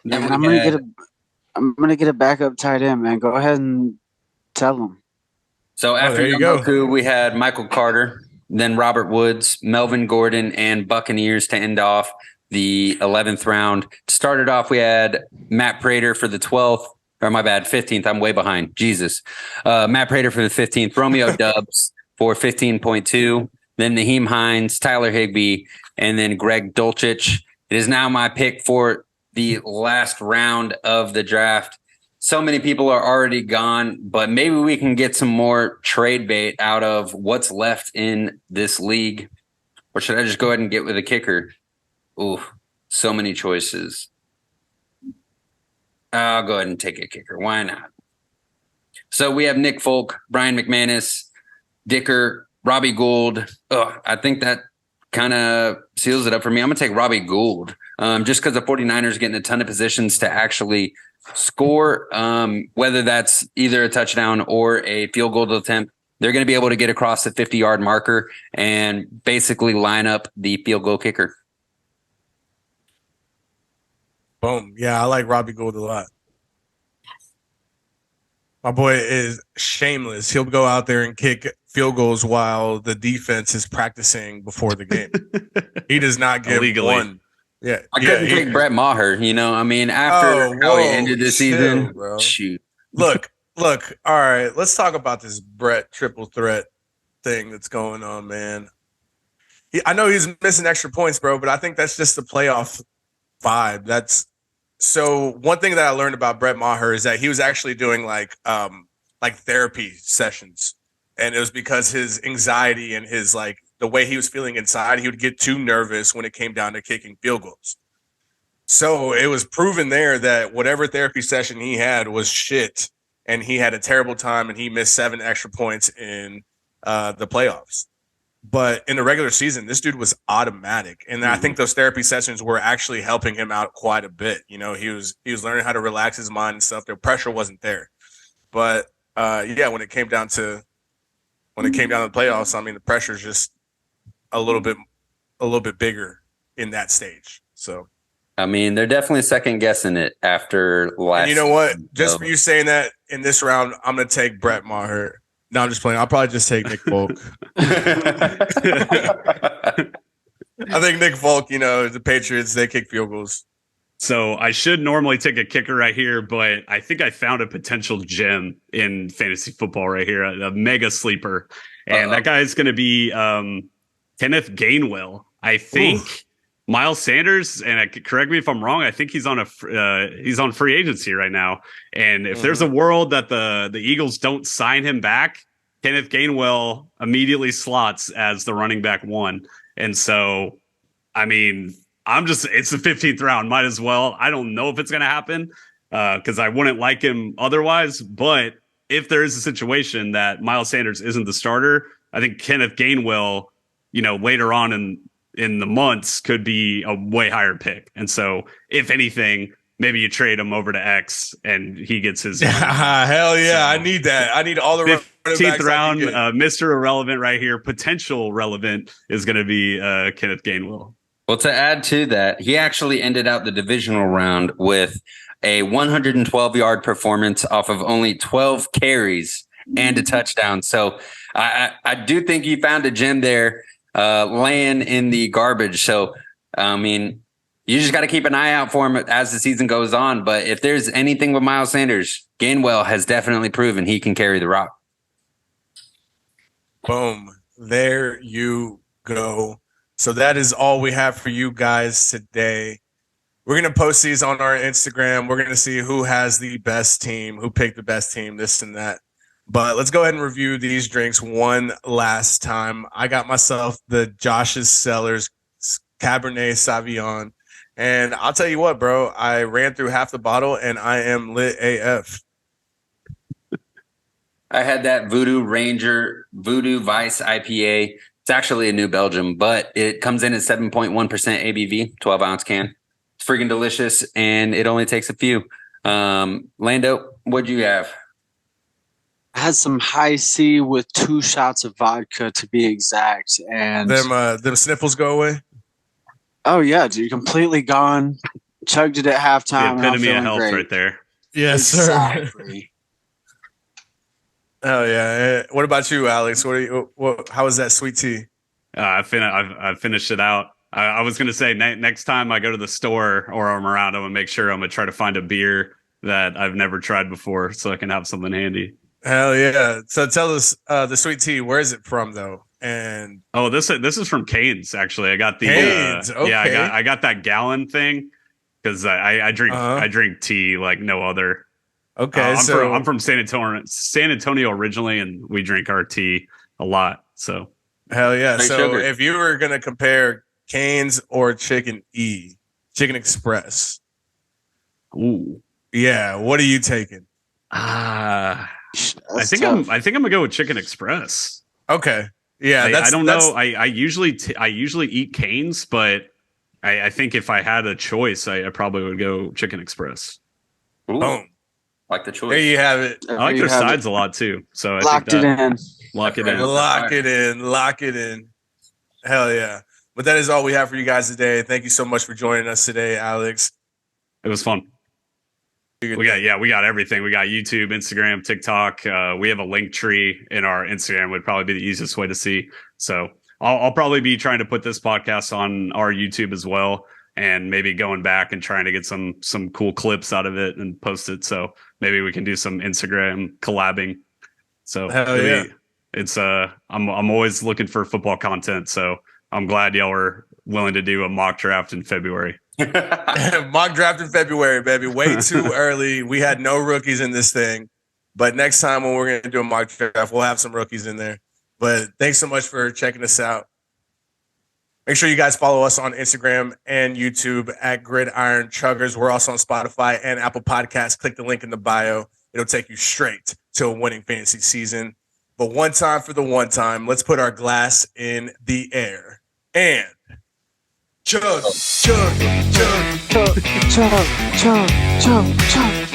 And I'm gonna get a backup tight end, man. Go ahead and tell him. So after Young, we had Michael Carter, then Robert Woods, Melvin Gordon, and Buccaneers to end off the 11th round. Started off, we had Matt Prater for the 12th. Or my bad, 15th. I'm way behind. Jesus. Matt Prater for the 15th. Romeo Dubs for 15.2. Then Naheem Hines, Tyler Higbee, and then Greg Dulcich. It is now my pick for the last round of the draft. So many people are already gone, but maybe we can get some more trade bait out of what's left in this league. Or should I just go ahead and get with a kicker? Ooh, so many choices. I'll go ahead and take a kicker. Why not? So we have Nick Folk, Brian McManus, Dicker, Robbie Gould. I think that kind of seals it up for me. I'm going to take Robbie Gould just because the 49ers getting a ton of positions to actually score, whether that's either a touchdown or a field goal attempt. They're going to be able to get across the 50-yard marker and basically line up the field goal kicker. Boom. Yeah, I like Robbie Gould a lot. My boy is shameless. He'll go out there and kick field goals while the defense is practicing before the game. He does not give one. Yeah, I couldn't take Brett Maher. After how he ended the season, bro. Shoot. Look. All right, let's talk about this Brett triple threat thing that's going on, man. I know he's missing extra points, bro, but I think that's just the playoff vibe. That's so one thing that I learned about Brett Maher is that he was actually doing like therapy sessions. And it was because his anxiety and his like the way he was feeling inside, he would get too nervous when it came down to kicking field goals. So it was proven there that whatever therapy session he had was shit, and he had a terrible time, and he missed 7 extra points in the playoffs. But in the regular season, this dude was automatic, and I think those therapy sessions were actually helping him out quite a bit. You know, he was learning how to relax his mind and stuff. The pressure wasn't there, but yeah, when it came down to the playoffs, I mean, the pressure is just a little bit bigger in that stage. So. I mean, they're definitely second guessing it after last. And you know what? season, Just so. for you saying that in this round, I'm going to take Brett Maher. No, I'm just playing. I'll probably just take Nick Folk. I think Nick Folk, you know, the Patriots, they kick field goals. So I should normally take a kicker right here, but I think I found a potential gem in fantasy football right here, a mega sleeper. And that guy is going to be Kenneth Gainwell. I think Miles Sanders, and correct me if I'm wrong, I think he's on free agency right now. And if there's a world that the Eagles don't sign him back, Kenneth Gainwell immediately slots as the running back 1. And so, I mean, it's the 15th round, might as well. I don't know if it's going to happen because I wouldn't like him otherwise. But if there is a situation that Miles Sanders isn't the starter, I think Kenneth Gainwell, you know, later on in the months could be a way higher pick. And so if anything, maybe you trade him over to X and he gets his. Hell yeah. So, I need that. I need all the 15th round, Mr. Irrelevant right here. Potential relevant is going to be Kenneth Gainwell. Well, to add to that, he actually ended out the divisional round with a 112-yard performance off of only 12 carries and a touchdown. So I do think he found a gem there, laying in the garbage. So, I mean, you just got to keep an eye out for him as the season goes on. But if there's anything with Miles Sanders, Gainwell has definitely proven he can carry the rock. Boom. There you go. So that is all we have for you guys today. We're going to post these on our Instagram. We're going to see who has the best team, who picked the best team, this and that. But let's go ahead and review these drinks one last time. I got myself the Josh's Cellars Cabernet Sauvignon. And I'll tell you what, bro, I ran through half the bottle and I am lit AF. I had that Voodoo Vice IPA. It's actually a New Belgium, but it comes in at 7.1% ABV, 12-ounce can. It's freaking delicious, and it only takes a few. Lando, what'd you have? I had some high C with 2 shots of vodka to be exact. And them sniffles go away? Oh, yeah, dude, completely gone. Chugged it at halftime. The epitome of health right there. Yes, exactly. sir. Oh yeah. What about you, Alex? How was that sweet tea? I finished it out. I was going to say next time I go to the store or I'm around, I'm going to make sure I'm going to try to find a beer that I've never tried before so I can have something handy. Hell yeah. So tell us the sweet tea. Where is it from though? And this is from Cane's actually. I got the Cane's. Okay. Yeah, I got that gallon thing because I drink tea like no other. Okay, I'm from San Antonio originally, and we drink our tea a lot. So hell yeah! Nice so sugar. If you were gonna compare Cane's or Chicken Express, ooh, yeah, what are you taking? I think I'm gonna go with Chicken Express. Okay, yeah, I don't know. I usually eat Cane's, but I think if I had a choice, I probably would go Chicken Express. Ooh. Boom. Like the choice. There you have it. I like their sides a lot too. So I Locked it in. Lock it in. Lock it in. Lock it in. Hell yeah. But that is all we have for you guys today. Thank you so much for joining us today, Alex. It was fun. We got everything. We got YouTube, Instagram, TikTok. We have a link tree in our Instagram would probably be the easiest way to see. So I'll probably be trying to put this podcast on our YouTube as well. And maybe going back and trying to get some cool clips out of it and post it. So maybe we can do some Instagram collabing. So it's I'm always looking for football content. So I'm glad y'all were willing to do a mock draft in February. Mock draft in February, baby. Way too early. We had no rookies in this thing. But next time when we're going to do a mock draft, we'll have some rookies in there. But thanks so much for checking us out. Make sure you guys follow us on Instagram and YouTube at Gridiron Chuggers. We're also on Spotify and Apple Podcasts. Click the link in the bio. It'll take you straight to a winning fantasy season. But one time for the one time, let's put our glass in the air. And chug, chug, chug. Chug, chug, chug, chug, chug.